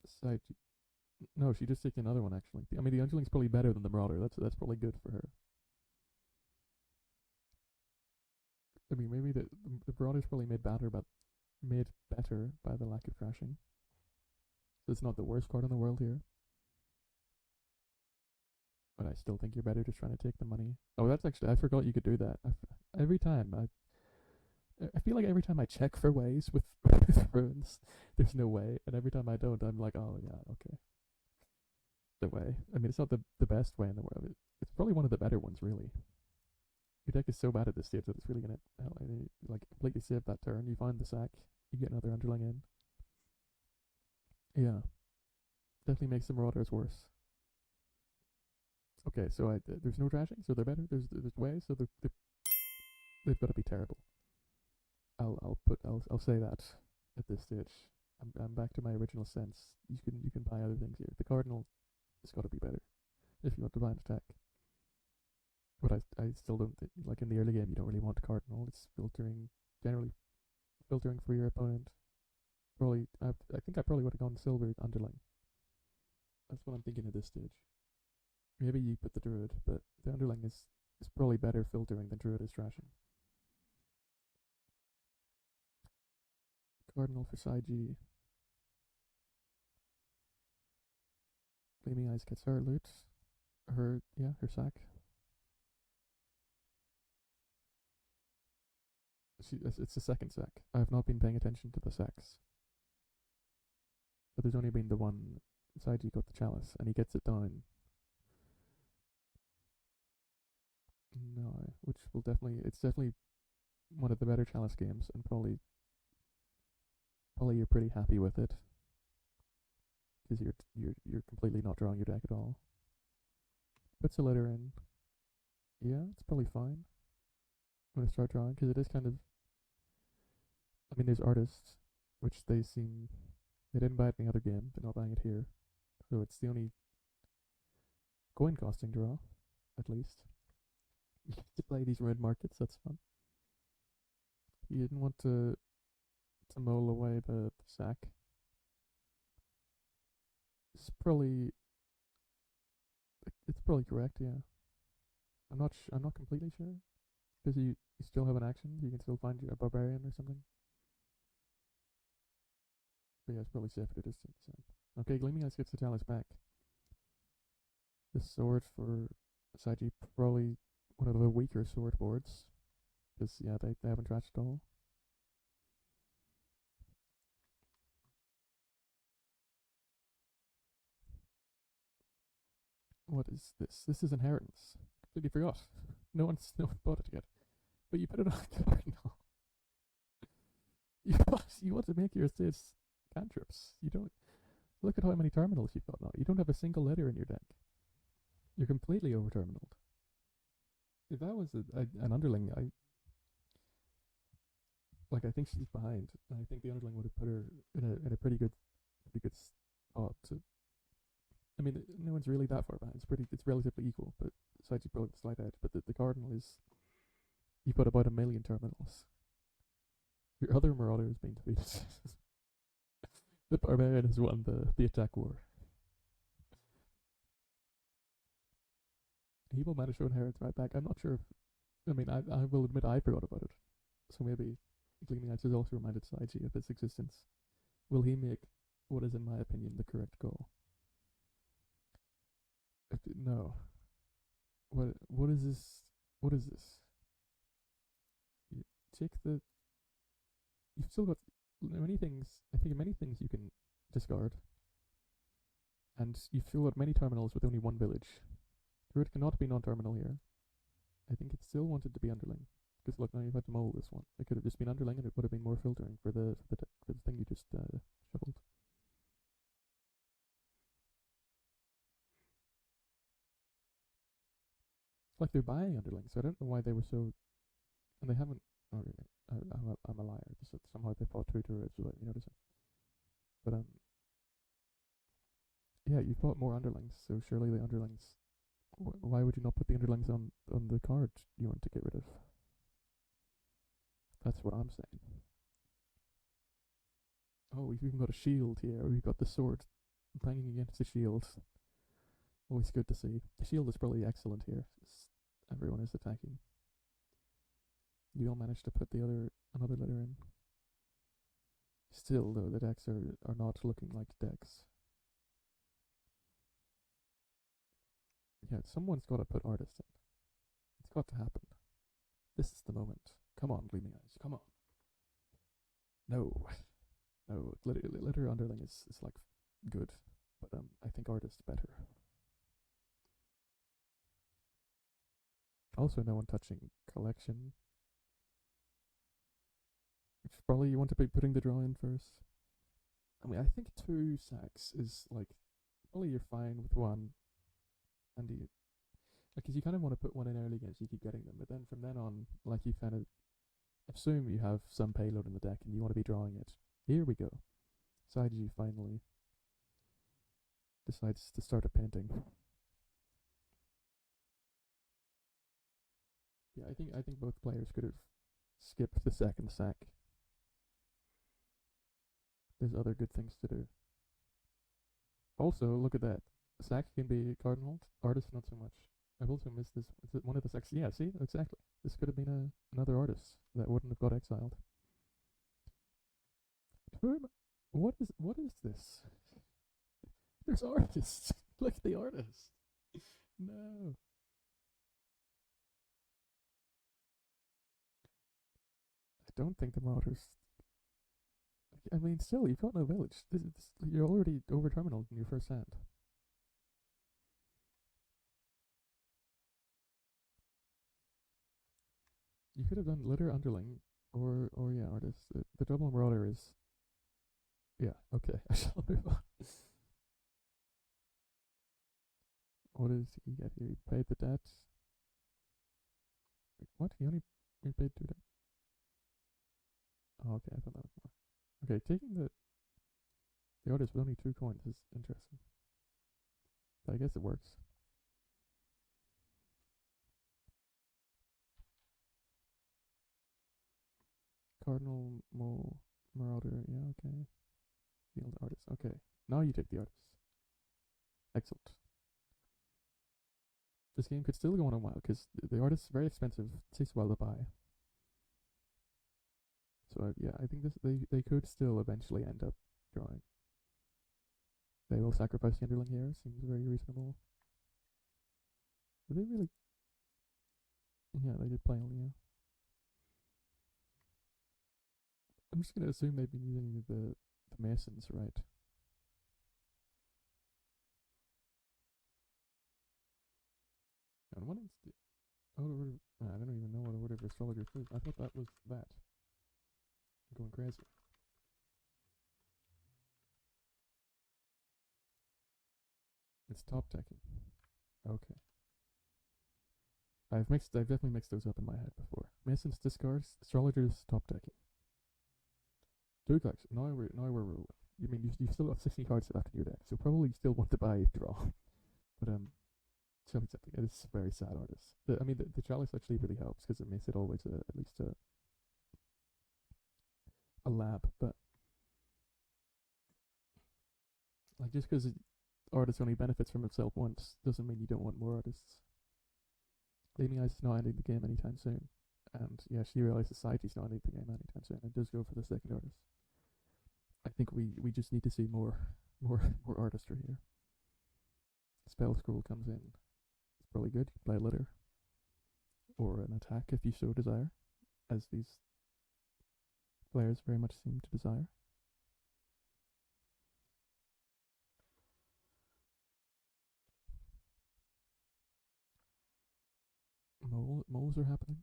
A: SideG. No, she just took another one actually. I mean, the Underling's probably better than the Marauder. That's probably good for her. I mean, maybe the Marauder's probably made better by the lack of trashing. So it's not the worst card in the world here. But I still think you're better just trying to take the money. Oh, that's actually, I forgot you could do that. Every time, I feel like every time I check for ways with runes, there's no way. And every time I don't, I'm like, oh yeah, okay. The way. I mean, it's not the best way in the world. It's probably one of the better ones, really. Your deck is so bad at this stage that it's really gonna like completely save that turn. You find the sack, you get another Underling in. Yeah, definitely makes the Marauders worse. Okay, so there's no trashing, so they're better. There's ways, so they've got to be terrible. I'll say that at this stage. I'm back to my original sense. You can buy other things here. The Cardinal has got to be better if you want to buy an attack. But I still don't like in the early game. You don't really want Cardinal. It's generally filtering for your opponent. Probably, I think I probably would have gone silver Underling. That's what I'm thinking at this stage. Maybe you put the Druid, but the Underling is probably better filtering than Druid is trashing. Cardinal for SideG. Gleaming Eyes gets her loot. Her sack. It's the second sack. I have not been paying attention to the sacks. But there's only been the one. SideG got the chalice, and he gets it down. No, which will it's definitely one of the better chalice games, and probably you're pretty happy with it, because you're completely not drawing your deck at all. Puts a letter in. Yeah, it's probably fine. I'm gonna start drawing because it is kind of. I mean, there's artists, which they didn't buy it in the other game. They're not buying it here, so it's the only coin costing draw, at least. You get to play these red markets. That's fun. You didn't want to mull away the sack. It's probably correct. Yeah, I'm not completely sure because you still have an action. You can still find a barbarian or something. But yeah, it's probably safe at a distance. So. Okay, Gleaming Eyes gets the chalice back. This sword for SideG, probably one of the weaker sword boards. Because, yeah, they haven't trashed at all. What is this? This is inheritance. Completely forgot. No one bought it yet. But you put it on Cardinal. You want to make your estates cantrips. You don't. Look at how many terminals you've got now. You don't have a single letter in your deck. You're completely over terminaled. If that was an Underling, I think she's behind. I think the Underling would have put her in a pretty good spot. I mean, no one's really that far behind. It's relatively equal, but SideG probably the slight edge. But the Cardinal is, you've got about 1 million terminals. Your other Marauder is being defeated. The Barbarian has won the attack war. He will manage to inherit right back. I'm not sure if. I mean, I will admit I forgot about it. So maybe WithGleamingEyes has also reminded SideG of its existence. Will he make what is, in my opinion, the correct call? No. What is this? What is this? You take the. You've still got many things. I think many things you can discard. And you've still got many terminals with only one village. Druid cannot be non-terminal here. I think it still wanted to be Underling. Because look, now you've had to mull this one. It could have just been Underling and it would have been more filtering for the thing you just shuffled. It's like they're buying Underling, so I don't know why they were so. And they haven't. Oh, I'm a liar. Somehow they fought 2 Druids without me noticing. But yeah, you've bought more Underlings, so surely the Underlings. Why would you not put the Underlings on the card you want to get rid of? That's what I'm saying. Oh, we've even got a shield here. We've got the sword banging against the shield. Always good to see. The shield is probably excellent here. Everyone is attacking. You all managed to put another letter in. Still, though, the decks are not looking like decks. Yeah, someone's got to put artist in. It's got to happen. This is the moment. Come on, WithGleamingEyes. Come on. No. No, litter Underling is like good. But I think artist better. Also, no one touching collection. Which probably you want to be putting the draw in first. I mean, I think 2 sacks is like, probably you're fine with 1. And because you kind of want to put 1 in early games, so you keep getting them. But then from then on, like, you kind of assume you have some payload in the deck and you want to be drawing it. Here we go. SideG finally decides to start a painting. Yeah, I think both players could have skipped the second sack. There's other good things to do. Also, look at that. Sack can be cardinal, artist not so much. I've also missed this. Is it one of the sacks? Yeah, see? Exactly. This could have been another artist that wouldn't have got exiled. What is this? There's artists. Look at the artist. No. I don't think the Marauders. I mean, still, you've got no village. You're already over terminal in your first hand. You could have done litter Underling or yeah, artist. The double Marauder is. Yeah, okay. I shall move on. What does he get here? He paid the debt. Wait, what? He paid 2 debt. Oh, okay. I thought that was more. Okay, taking the artist with only 2 coins is interesting. But I guess it works. Cardinal, Mole, Marauder, yeah, okay. Field artist, okay. Now you take the artist. Excellent. This game could still go on a while because the artist is very expensive. It takes a while to buy. So yeah, I think they could still eventually end up drawing. They will sacrifice the Underling here. Seems very reasonable. Did they really? Yeah, they did play Leo. I'm just gonna assume they've been using the Masons, right? And what is the order? I don't even know what order of astrologers is. I thought that was that. I'm going crazy. It's top decking. Okay. I've definitely mixed those up in my head before. Masons discards, astrologers top decking. Two cards. Now we're rolling. You mean you still have 60 cards left in your deck, so probably you still want to buy draw. But show me something. It is a very sad artist. The chalice actually really helps because it makes it always at least a lab. But like just because artist only benefits from himself once doesn't mean you don't want more artists. GleamingEyes is not ending the game anytime soon. And yeah, she realizes SideG's not ending the game anytime soon. It does go for the second artist. I think we just need to see more artistry here. Spell scroll comes in. It's probably good. You play a litter. Or an attack if you so desire. As these players very much seem to desire. Moles are happening.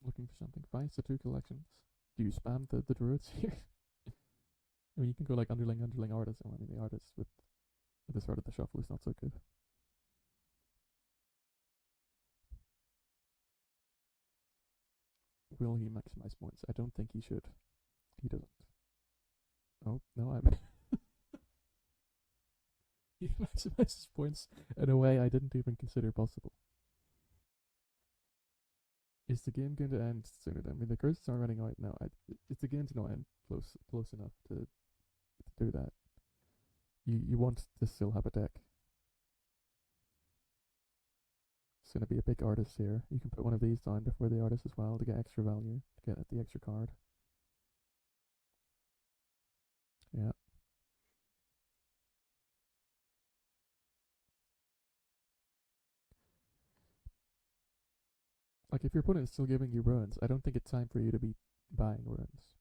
A: Looking for something. Find the two collections. Do you spam the druids here? I mean, you can go like Underling artist. I mean, the artist with the start of the shuffle is not so good. Will he maximize points? I don't think he should. He doesn't. Oh, no, I'm. He maximizes points in a way I didn't even consider possible. Is the game going to end sooner? I mean, the curses are running out now. Is the game to not end close enough to do that? You want to still have a deck. It's going to be a big artist here. You can put one of these down before the artist as well to get extra value, to get the extra card. Yeah. Like, if your opponent is still giving you ruins, I don't think it's time for you to be buying ruins.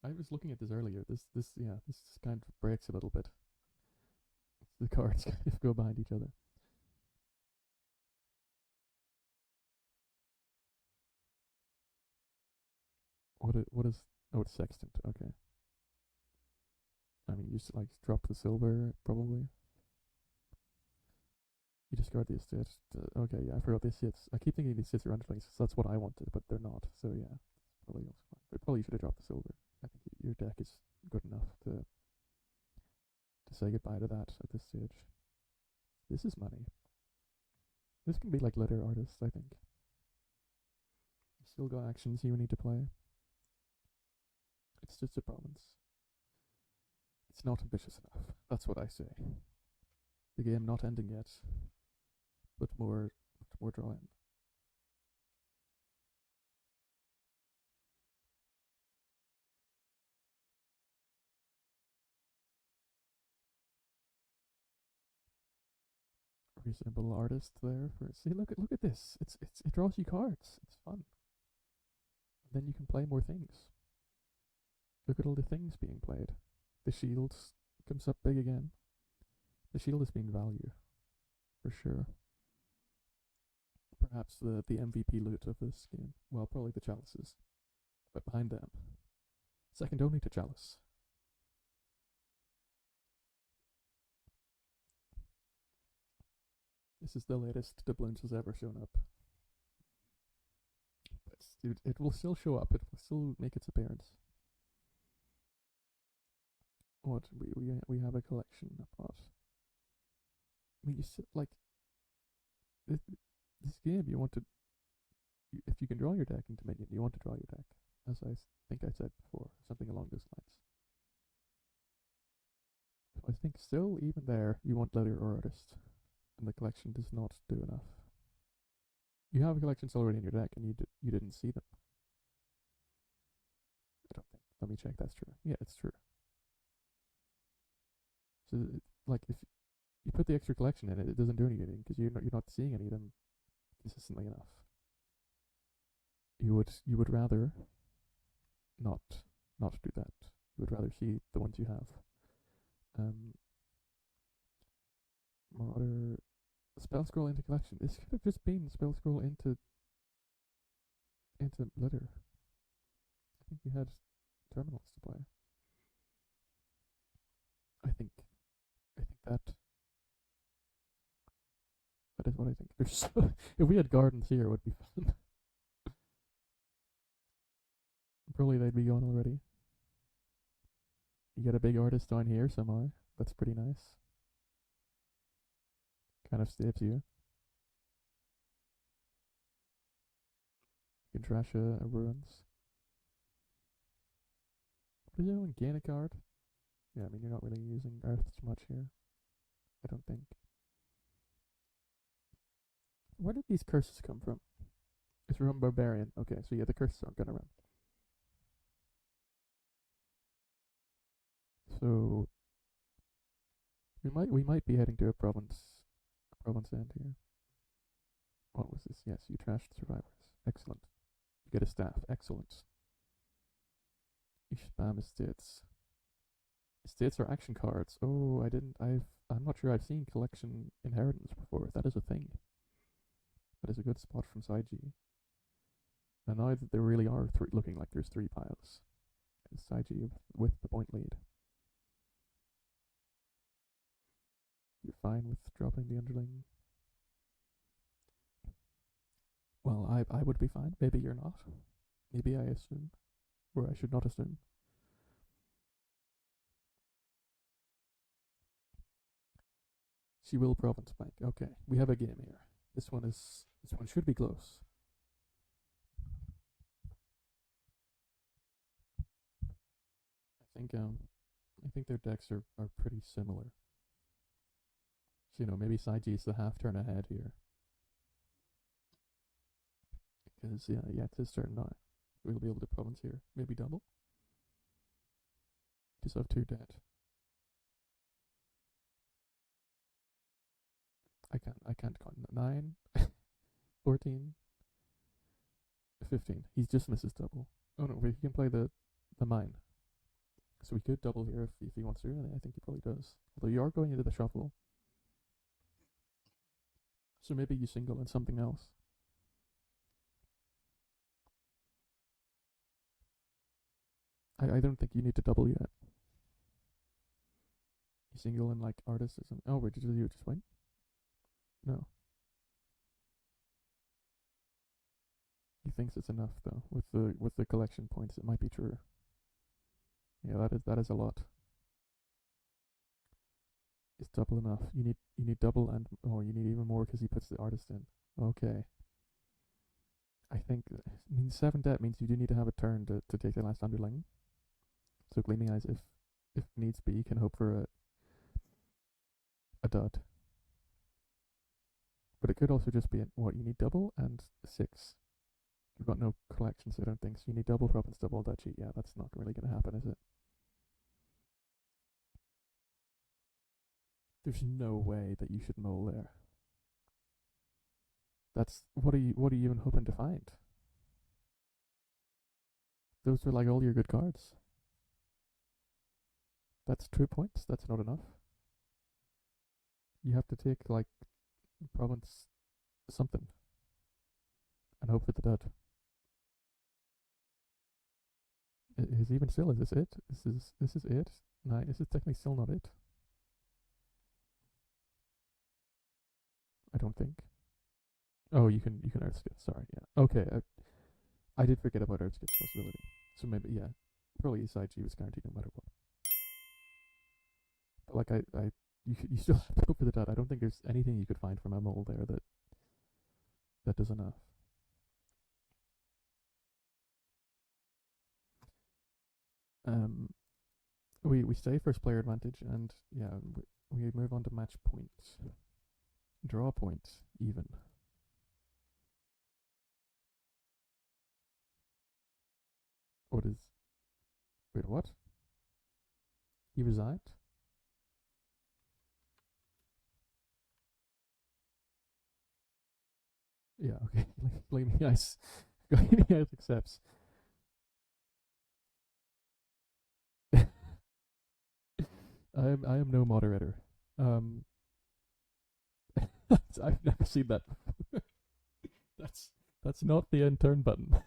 A: I was looking at this earlier. This kind of breaks a little bit. The cards kind of go behind each other. What is? Oh, it's sextant. Okay. I mean, you just like drop the silver probably. You discard the estates. Okay, yeah, I forgot the estates. I keep thinking the estates are underlings, so that's what I wanted, but they're not. So yeah, probably also fine. But probably should have dropped the silver. I think your deck is good enough to say goodbye to that at this stage. This is money. This can be like litter artists, I think. You still got actions you need to play. It's just a province. It's not ambitious enough. That's what I say. The game not ending yet, but more draw in. Reasonable artist there for look at this. It draws you cards. It's fun. And then you can play more things. Look at all the things being played. The shield comes up big again. The shield has been value, for sure. Perhaps the MVP loot of this game. Well, probably the chalices. But behind them, second only to chalice. This is the latest doubloons has ever shown up. But dude, it will still show up. It will still make its appearance. What we have a collection of. I mean, you sit like this game. You want to, if you can draw your deck into minion, you want to draw your deck. As I think I said before, something along those lines. So I think still, even there, you want letter or artist, and the collection does not do enough. You have collections already in your deck, and you didn't see them. I don't think. Let me check. That's true. Yeah, it's true. So like if you put the extra collection in it, it doesn't do anything because you're not seeing any of them consistently enough. You would rather not do that. You would rather see the ones you have. Marauder spell scroll into collection. This could have just been spell scroll into litter. I think you had terminals to play. I think that is what I think. There's so, if we had gardens here, it would be fun. Probably they'd be gone already. You get a big artist down here somehow. That's pretty nice. Kind of saves you. You can trash a ruins. What are you doing? Gain a card? Yeah, I mean, you're not really using earths much here. I don't think. Where did these curses come from? It's from Barbarian. Okay, so yeah, the curses aren't gonna run. So we might be heading to a province end here. What was this? Yes, you trashed survivors. Excellent. You get a staff. Excellent. You spam estates. Estates are action cards. Oh, I'm not sure I've seen collection inheritance before. That is a thing. That is a good spot from SideG. And now that there really are looking like there's 3 piles. SideG with the point lead. You're fine with dropping the Underling. Well, I would be fine. Maybe you're not. Maybe I assume. Or I should not assume. She will province bank. Okay, we have a game here. This one should be close. I think their decks are pretty similar. So maybe SideG is the half turn ahead here. Because yeah, it's his turn now. We'll be able to province here. Maybe double. Just have 2 dead. I can't count. 9, 14, 15. He just misses double. Oh no, wait, he can play the mine. So we could double here if he wants to, and I think he probably does. Although you are going into the shuffle. So maybe you single in something else. I don't think you need to double yet. You single in like artists or something. Oh, wait, did you just win? No. He thinks it's enough though. With the collection points, it might be true. Yeah, that is a lot. Is double enough? You need double and you need even more because he puts the artist in. Okay. I think means 7 debt means you do need to have a turn to take the last Underling. So Gleaming Eyes, if needs be, can hope for a dud. But it could also just be what you need double and 6. You've got no collections, I don't think. So you need double province, double duchy. Yeah, that's not really going to happen, is it? There's no way that you should mull there. That's what are you even hoping to find? Those are like all your good cards. That's 2 points. That's not enough. You have to take like province something and hope for the dud. Is even still? Is this it? This is it? 9. This is technically still not it. I don't think. Oh, you can Earthskip. Sorry, yeah. Okay, I did forget about Earthskip's possibility. So maybe yeah, probably SideG was guaranteed no matter what. But like you still have to hope for the dot. I don't think there's anything you could find from a mole there that does enough. We stay first player advantage, and yeah, we move on to match points. Draw points, even. What is... Wait, what? He resigned? Yeah, okay. WithGleamingEyes. WithGleamingEyes accepts. I am no moderator. Um, I've never seen that before. That's that's not the end turn button.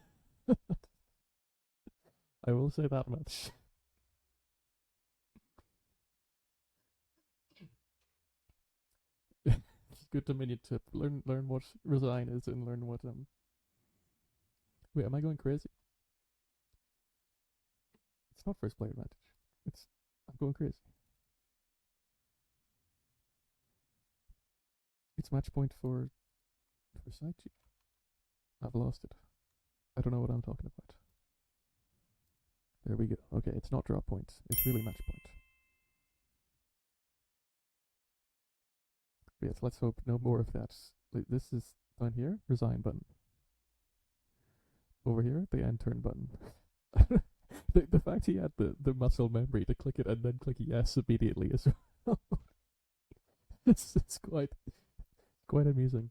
A: I will say that much. It's good Dominion tip. Learn what resign is and learn what Wait, am I going crazy? It's not first player advantage. It's I'm going crazy. It's match point for SideG. I've lost it. I don't know what I'm talking about. There we go. Okay, it's not drop point. It's really match point. But yes, let's hope no more of that. This is down here, resign button. Over here, the end turn button. The fact he had the muscle memory to click it and then click yes immediately as well. It's quite amusing.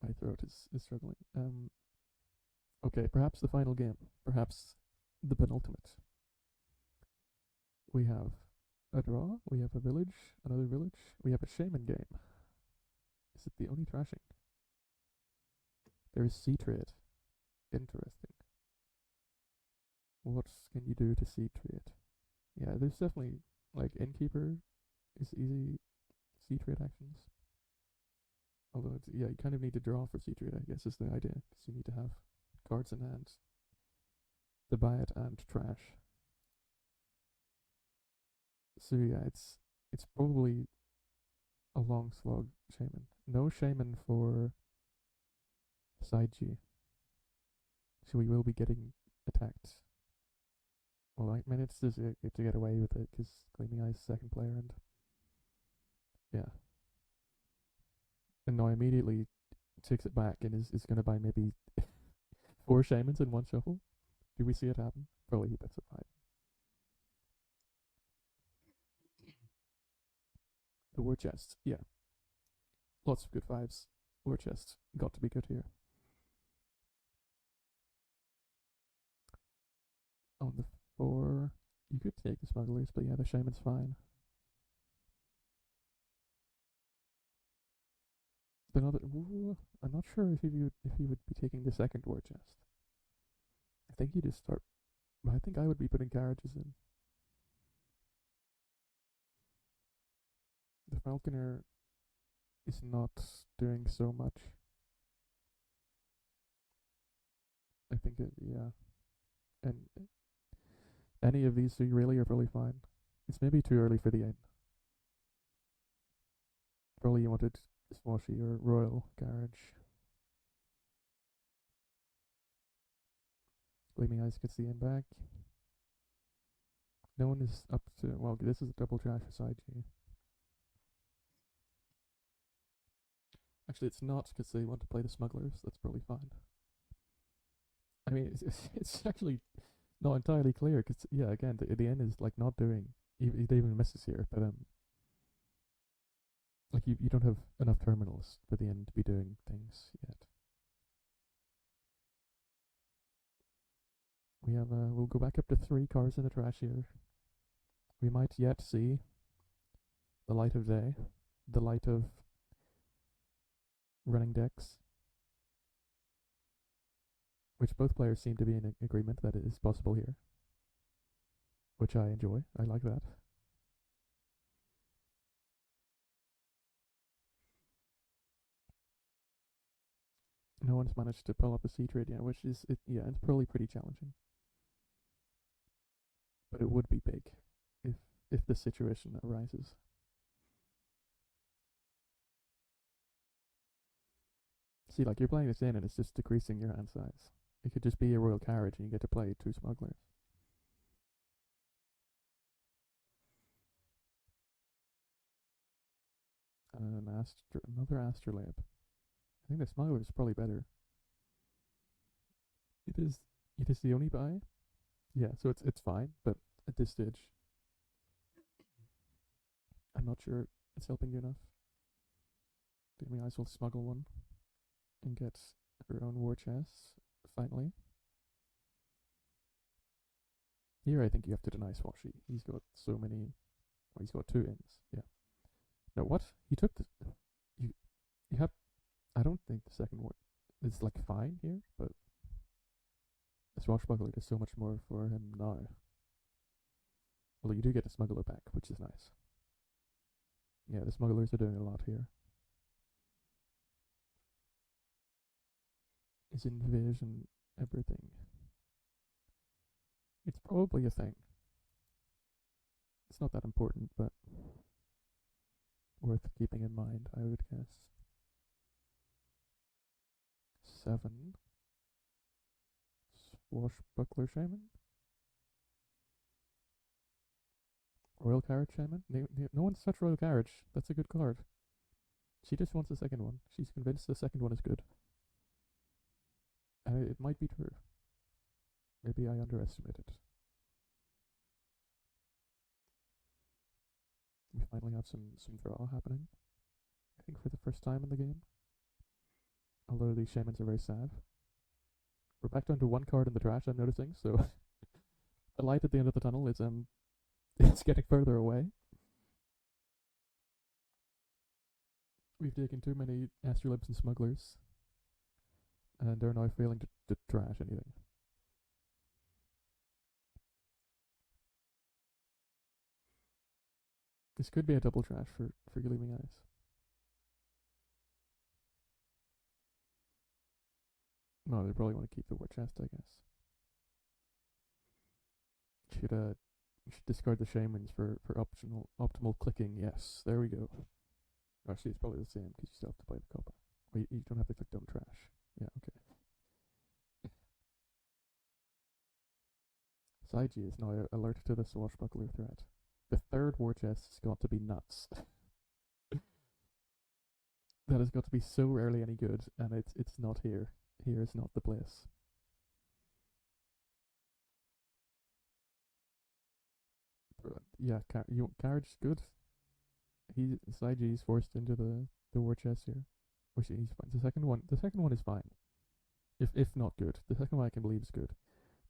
A: My throat is struggling. Okay, perhaps the final game. Perhaps the penultimate. We have a draw, we have a village, another village, we have a shaman game. Is it the only thrashing? There is sea trade. Interesting. What can you do to sea trade? Yeah, there's definitely, like, innkeeper is easy sea trade actions. Although, it's, yeah, you kind of need to draw for sea trade, I guess, is the idea. Because you need to have cards in hand to buy it and trash. So yeah, it's probably a long slog shaman. No shaman for SideG. So we will be getting attacked. Well, I mean, it's just to get away with it because WithGleamingEyes is second player, and yeah. And now immediately takes it back and is going to buy maybe 4 shamans in one shuffle. Do we see it happen? Probably he bets a 5. The war chest, yeah. Lots of good 5s. War chest, got to be good here. On the 4, you could take the smugglers, but yeah, the shaman's fine. Another, I'm not sure if he would be taking the second war chest. I think you just start. I think I would be putting carriages in. The falconer is not doing so much. I think it, yeah, and any of these 3 really are probably fine. It's maybe too early for the end. Probably you wanted Swashy or Royal Garage. WithGleamingEyes gets the end back. No one is up to. Well, this is a double trash for SideG. Actually, it's not because they want to play the smugglers. That's probably fine. I mean, it's actually not entirely clear because yeah, again, the end is like not doing. He even misses here, but like you don't have enough terminals for the end to be doing things yet. We have we'll go back up to 3 cars in the trash here. We might yet see the light of day, the light of running decks, which both players seem to be in agreement that it is possible here, which I enjoy. I like that. No one's managed to pull up a sea trade yet, which is yeah, it's probably pretty challenging. But it would be big if the situation arises. See, like you're playing this in and it's just decreasing your hand size. It could just be a royal carriage and you get to play 2 smugglers. Another astrolabe. I think the smuggler is probably better. It is. It is the only buy. Yeah, so it's fine, but at this stage, I'm not sure it's helping you enough. WithGleamingEyes will smuggle one and get her own war chest, finally. Here I think you have to deny Swashy. He's got so many... Oh, he's got 2 ins, yeah. No, what? He took the... You have... I don't think the second one is, like, fine here, but... The Swashbuckler does so much more for him now. Well, you do get to smuggle it back, which is nice. Yeah, the smugglers are doing a lot here. Is invasion everything? It's probably a thing. It's not that important, but worth keeping in mind, I would guess. 7. Swashbuckler Shaman? Royal Carriage Shaman? No one's touched Royal Carriage. That's a good card. She just wants the second one. She's convinced the second one is good. And it might be true. Maybe I underestimated. We finally have some draw happening. I think for the first time in the game. Although these shamans are very sad. We're back down to 1 card in the trash, I'm noticing, so the light at the end of the tunnel is it's getting further away. We've taken too many astrolabes and smugglers, and they're now failing to trash anything. This could be a double trash for WithGleamingEyes. No, they probably want to keep the war chest, I guess. You should discard the shamans for optimal clicking. Yes, there we go. Actually, it's probably the same because you still have to play the copper. Wait, you don't have to click dumb trash. Yeah, okay. SideG is now alert to the Swashbuckler threat. The 3rd war chest has got to be nuts. That has got to be so rarely any good, and it's not here. Here is not the place. Yeah, Carriage is good. SideG is forced into the war chest here. Which he's fine. The second one is fine. If not good. The second one I can believe is good.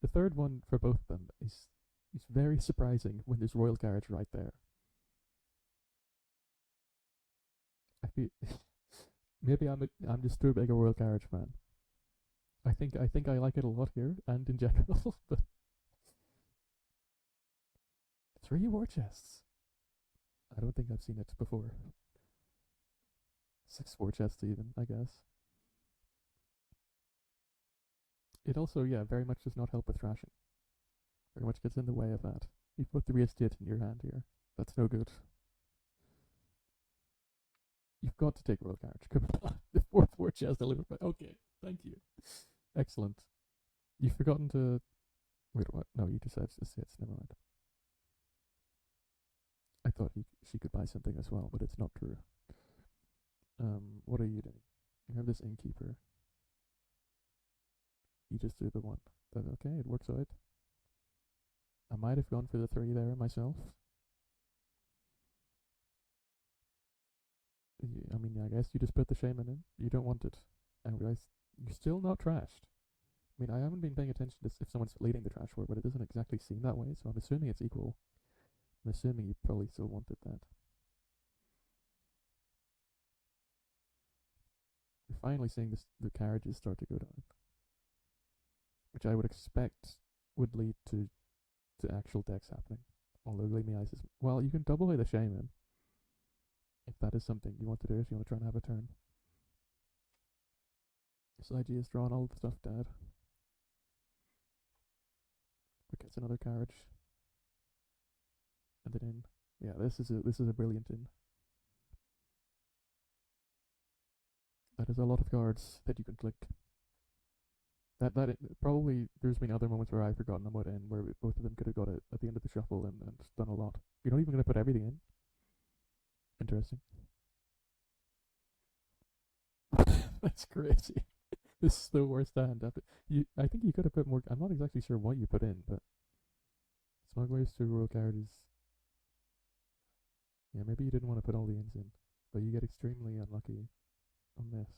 A: The 3rd one for both of them is very surprising when there's Royal Carriage right there. I feel maybe I'm just too big a Royal Carriage fan. I think I like it a lot here and in general, but 3 war chests. I don't think I've seen it before. 6 war chests even, I guess. It also, yeah, very much does not help with thrashing. Very much gets in the way of that. You've put 3 estate in your hand here. That's no good. You've got to take Royal Carriage. Come on. The 4th war chest delivered by... Okay, thank you. Excellent. You've forgotten to... Wait, what? No, you just said estates. Never mind. I thought she could buy something as well, but it's not true. What are you doing? You have this innkeeper. You just do the 1. That's okay, it works out. I might have gone for the 3 there myself. I mean, I guess you just put the shaman in. You don't want it. And realize you're still not trashed. I mean, I haven't been paying attention to if someone's leading the trash war, but it doesn't exactly seem that way, so I'm assuming it's equal. I'm assuming you probably still wanted that. We're finally seeing the carriages start to go down, which I would expect would lead to actual decks happening. Although WithGleamingEyes is... Well, you can double the shaman, if that is something you want to do, if you want to try and have a turn. SideG has drawn all the stuff dead. But gets another carriage. And an in. Yeah, this is a brilliant in. That is a lot of cards that you can click. Probably there's been other moments where I've forgotten about in, where both of them could have got it at the end of the shuffle and done a lot. You're not even going to put everything in. Interesting. That's crazy. This is the worst hand. I think you could have put more. I'm not exactly sure what you put in, but smugglers to Royal Carriages. Yeah, maybe you didn't want to put all the ins in, but you get extremely unlucky on this.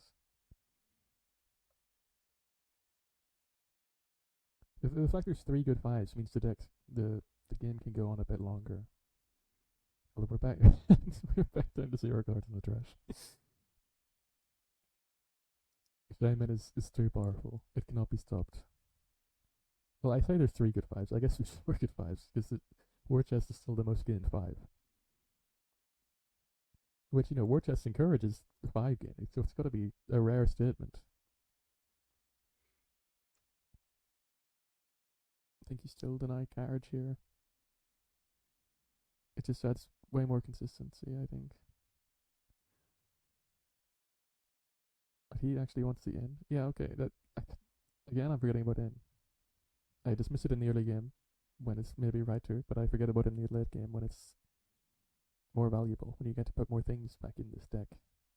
A: The fact there's 3 good 5s means the game can go on a bit longer. Although we're back, we're back down to 0 cards in the trash. Shaman is too powerful. It cannot be stopped. Well, I say there's 3 good 5s. I guess there's 4 good 5s, because War Chest is still the most gained 5. Which, War Chest encourages 5 gaining, so it's got to be a rare statement. I think you still deny carriage here. It just adds way more consistency, I think. He actually wants the in. Yeah, okay. Again, I'm forgetting about in. I dismiss it in the early game when it's maybe right to, but I forget about it in the late game when it's more valuable, when you get to put more things back in this deck.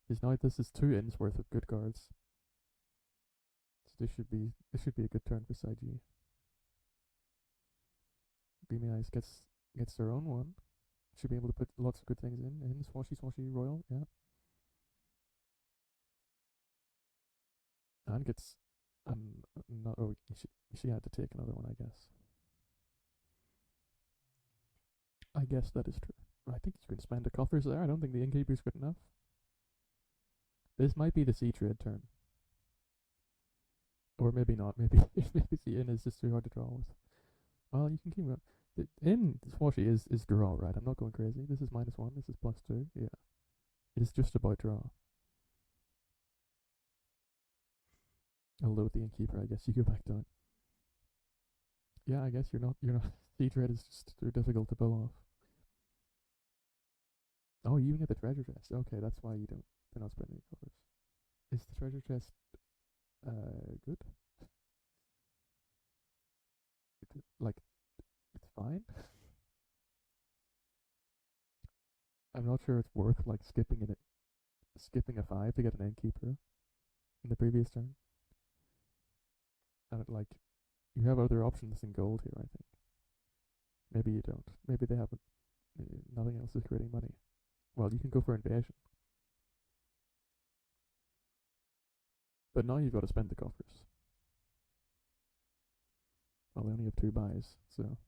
A: Because now this is 2 ins worth of good cards. So this should be a good turn for SideG. WithGleamingEyes gets their own one. Should be able to put lots of good things in. Swashy Royal, yeah. And gets not. Oh, she had to take another one, I guess. I guess that is true. I think he's going to spend the coffers there. I don't think the innkeeper's good enough. This might be the sea trade turn. Or maybe not. Maybe the inn is just too hard to draw with. Well, you can keep going. The inn Swashy is draw, right? I'm not going crazy. This is -1. This is +2. Yeah. It is just about draw. Although with the innkeeper, I guess you go back down. Yeah, I guess you're not. Sea trade is just too difficult to pull off. Oh, you even get the treasure chest. Okay, that's why you're not spending any covers. Is the treasure chest good? It's fine. I'm not sure it's worth skipping a 5 to get an innkeeper in the previous turn. And you have other options in gold here, I think. Maybe you don't. Maybe they haven't. Nothing else is creating money. Well, you can go for invasion. But now you've got to spend the coffers. Well, they only have 2 buys, so.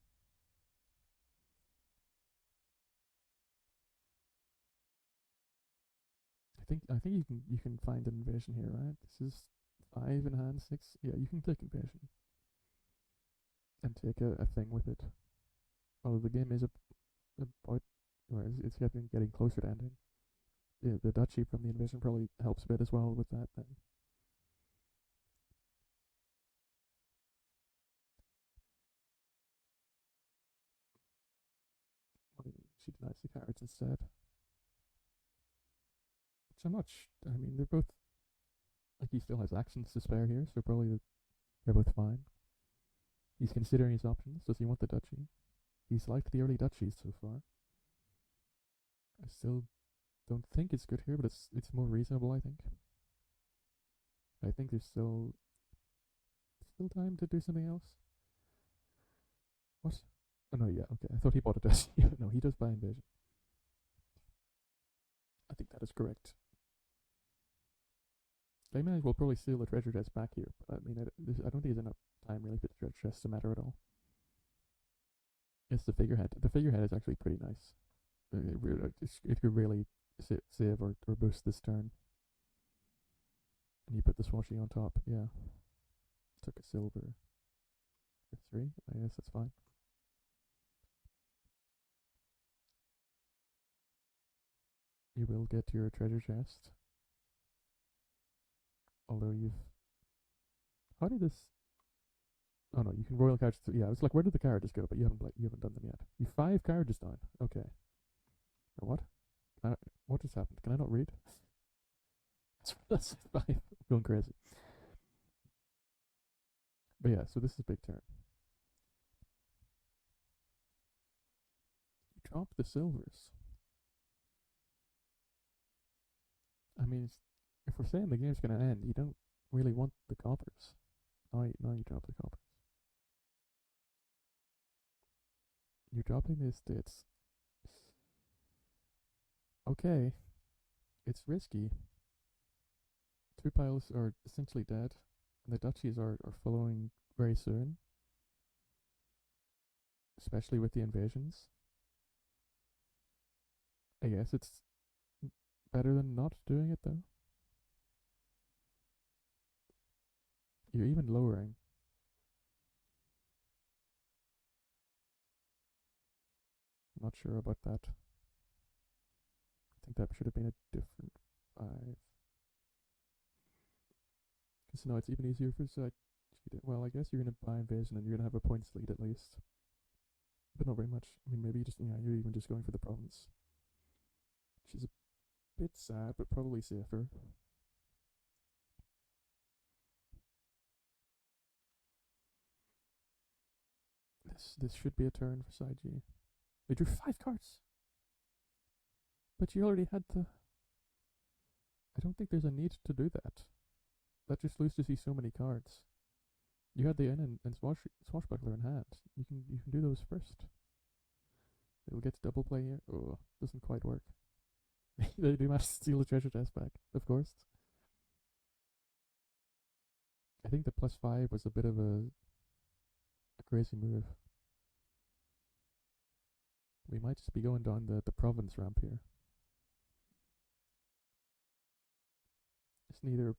A: I think you can find an invasion here, right? This is 5 in hand, 6. Yeah, you can take invasion. And take a thing with it. Although the game is about, or it's getting closer to ending. Yeah, the duchy from the invasion probably helps a bit as well with that then. She denies the cards instead. Which I'm not I mean, they're both, he still has actions to spare here, so probably they're both fine. He's considering his options. Does he want the duchy? He's liked the early duchies so far. I still don't think it's good here, but it's more reasonable, I think. I think there's still time to do something else. What? Oh no, yeah, okay. I thought he bought a duchy. No, he does buy invasion. I think that is correct. Layman will probably steal the treasure chest back here, but I mean, I don't think there's enough time really for the treasure chest to matter at all. It's the figurehead. The figurehead is actually pretty nice. It could really save or boost this turn. And you put the swashy on top, yeah. Took a silver for 3. I guess that's fine. You will get your treasure chest. Although how did this? Oh no, you can royal cards. Yeah, it's like, where did the carriages go? But you haven't done them yet. You 5 carriages down. Okay. What? What just happened? Can I not read? That's 5. I'm going crazy. But yeah, so this is a big turn. You drop the silvers. I mean, if we're saying the game's gonna end, you don't really want the coppers. Now you drop the coppers. You're dropping the estates. Okay. It's risky. two piles are essentially dead, and the duchies are following very soon, especially with the invasions. I guess it's better than not doing it though. You're even lowering. I'm not sure about that. I think that should have been a different 5. Because now it's even easier for SideG. Well, I guess you're going to buy invasion and you're going to have a points lead at least. But not very much. I mean, maybe just, yeah, you're even just going for the province. Which is a bit sad, but probably safer. This should be a turn for SideG. They drew 5 cards. But you already had the... I don't think there's a need to do that. That just loses you so many cards. You had the Inn and Swashbuckler in hand. You can do those first. It'll get to double play here. Oh, doesn't quite work. They do manage to steal the treasure chest back, of course. I think the +5 was a bit of a crazy move. We might just be going down the province ramp here. Just neither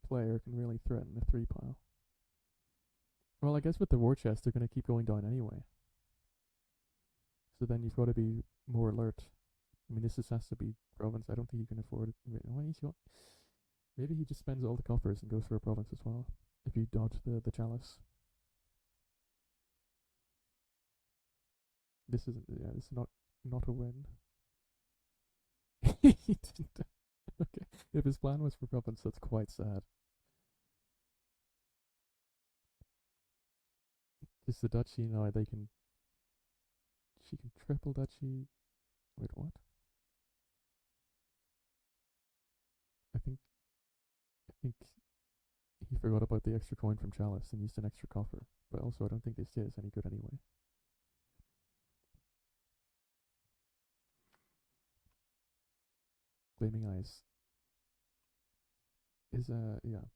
A: player can really threaten a 3 pile. Well, I guess with the war chest, they're going to keep going down anyway. So then you've got to be more alert. I mean, this has to be province. I don't think you can afford it. Maybe he just spends all the coffers and goes for a province as well. If you dodge the chalice. This is not a win. He didn't. Okay, if his plan was for province, that's quite sad. Because the duchy now she can triple duchy. Wait, what? I think he forgot about the extra coin from chalice and used an extra coffer. But also, I don't think the estate is any good anyway. WithGleamingEyes is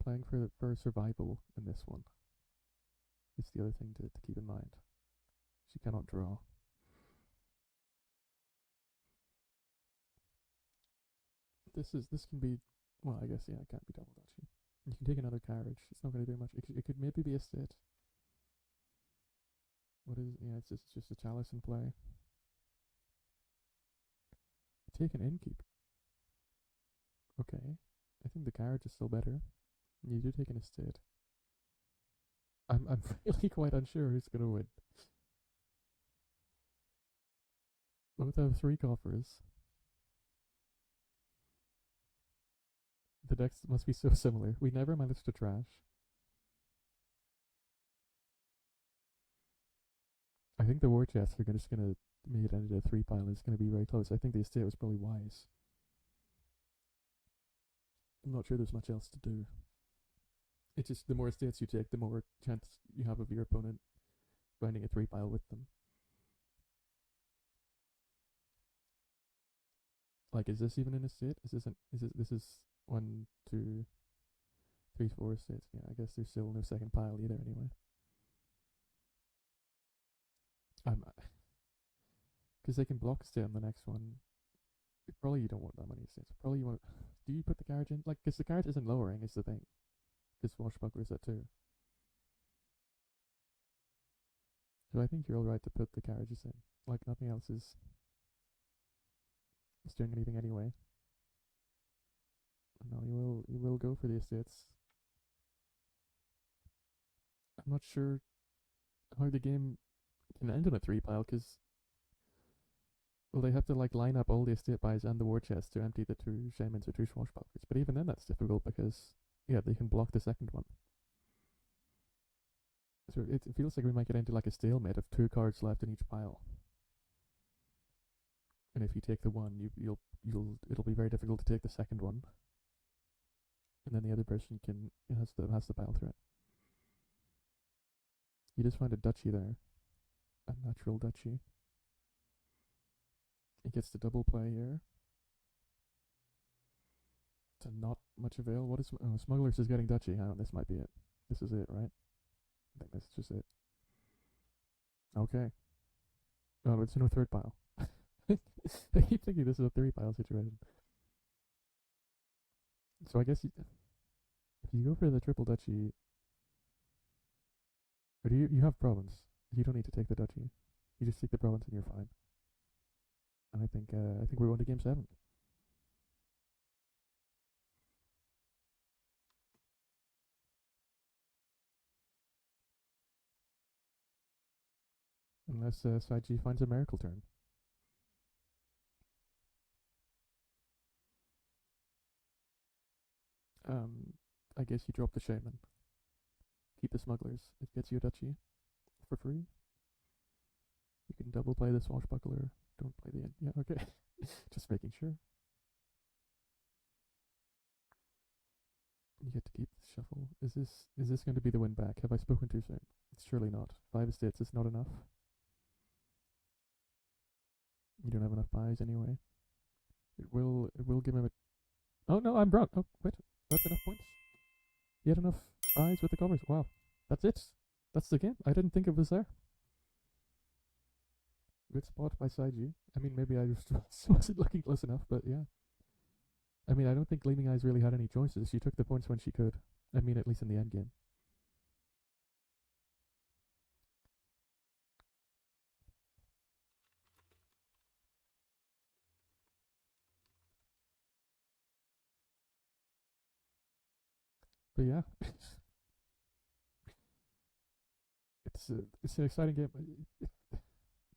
A: playing for survival in this one. It's the other thing to keep in mind. She cannot draw. This can be, well, I guess, yeah, it can't be double duchy. You can take another carriage. It's not going to do much. It could maybe be a estate. What is? Yeah, it's just a chalice in play. Take an innkeep. Okay, I think the carriage is still better. You do take an estate. I'm really quite unsure who's gonna win. Both have 3 coffers. The decks must be so similar. We never managed to trash. I think the war chests are just gonna make it into a 3 pile. It's gonna be very close. I think the estate was probably wise. I'm not sure there's much else to do. It's just the more estates you take, the more chance you have of your opponent finding a 3 pile with them. Like, is this even an estate? This is 1, 2, 3, 4 estates? Yeah, I guess there's still no second pile either anyway. Because they can block estate on the next one. Probably you don't want that many estates. Probably you want. Do you put the carriage in? Like, because the carriage isn't lowering, is the thing. Because Swashbuckler is at 2. So I think you're alright to put the carriages in. Like, nothing else is doing anything anyway. No, you will go for the estates. I'm not sure how the game can end on a 3 pile, because, well, they have to like line up all the estate buys and the war chest to empty the 2 shamans or 2 swashbucklers. But even then, that's difficult because, yeah, they can block the second one. So it feels like we might get into like a stalemate of 2 cards left in each pile. And if you take the one, it'll be very difficult to take the second one. And then the other person has the pile threat. You just find a duchy there, a natural duchy. He gets the double play here to not much avail. What is Smugglers is getting Dutchy. Huh? This might be it. This is it, right? I think this is just it. Okay. Oh, it's no third pile. I keep thinking this is a three pile situation. So I guess if you go for the triple duchy, or do you have province? You don't need to take the duchy. You just take the province and you're fine. And I think we're going to game 7. Unless SideG finds a miracle turn. I guess you drop the shaman. Keep the smugglers. It gets you a duchy for free. You can double play the swashbuckler. Don't play the end. Yeah, okay. Just making sure. You get to keep the shuffle. Is this going to be the win back? Have I spoken too soon? It's surely not. 5 estates is not enough. You don't have enough buys anyway. It will give him a. Oh no, I'm broke. Oh wait, that's enough points. You had enough buys with the covers. Wow, that's it. That's the game. I didn't think it was there. Good spot by SideG. I mean, maybe I just wasn't looking close enough, but yeah. I mean, I don't think GleamingEyes really had any choices. She took the points when she could. I mean, at least in the end game. But yeah, it's an exciting game.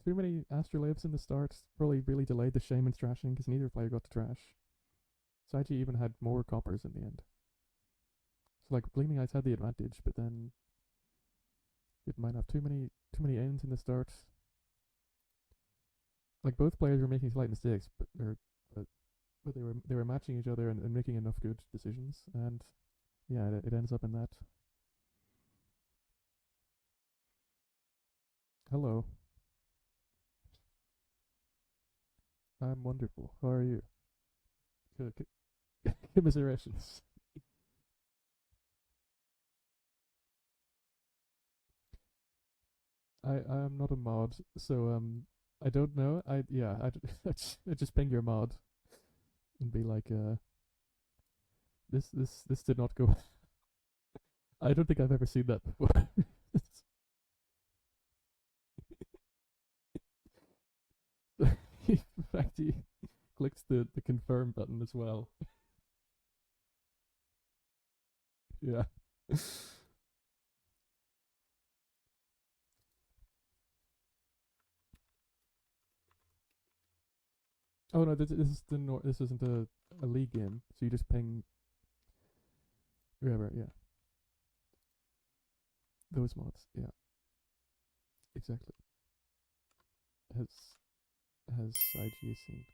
A: Too many astrolabes in the start probably really delayed the shaman's trashing because neither player got to trash. SideG even had more coppers in the end. So like GleamingEyes had the advantage, but then it might have too many ends in the start. Like both players were making slight mistakes, but they were matching each other and making enough good decisions, and yeah, it ends up in that. Hello, I'm wonderful. How are you? Commiserations. I'm not a mod, so I don't know. I just ping your mod and be like, this did not go. I don't think I've ever seen that before. In fact, he clicks the confirm button as well. Yeah. Oh no, this isn't a league game, so you just ping whoever. Yeah, those mods. Yeah, exactly. Has SideG seen?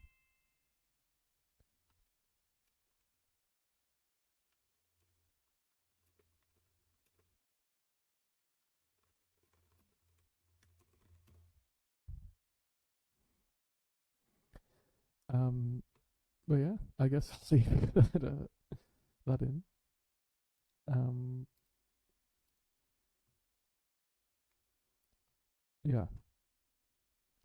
A: But yeah, I guess I'll see that in. Um, yeah,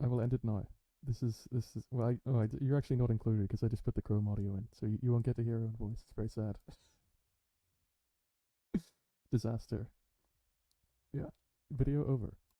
A: I will end it now. This is well. You're actually not included because I just put the Chrome audio in, so you won't get to hear your own voice. It's very sad. Disaster. Yeah. Video over.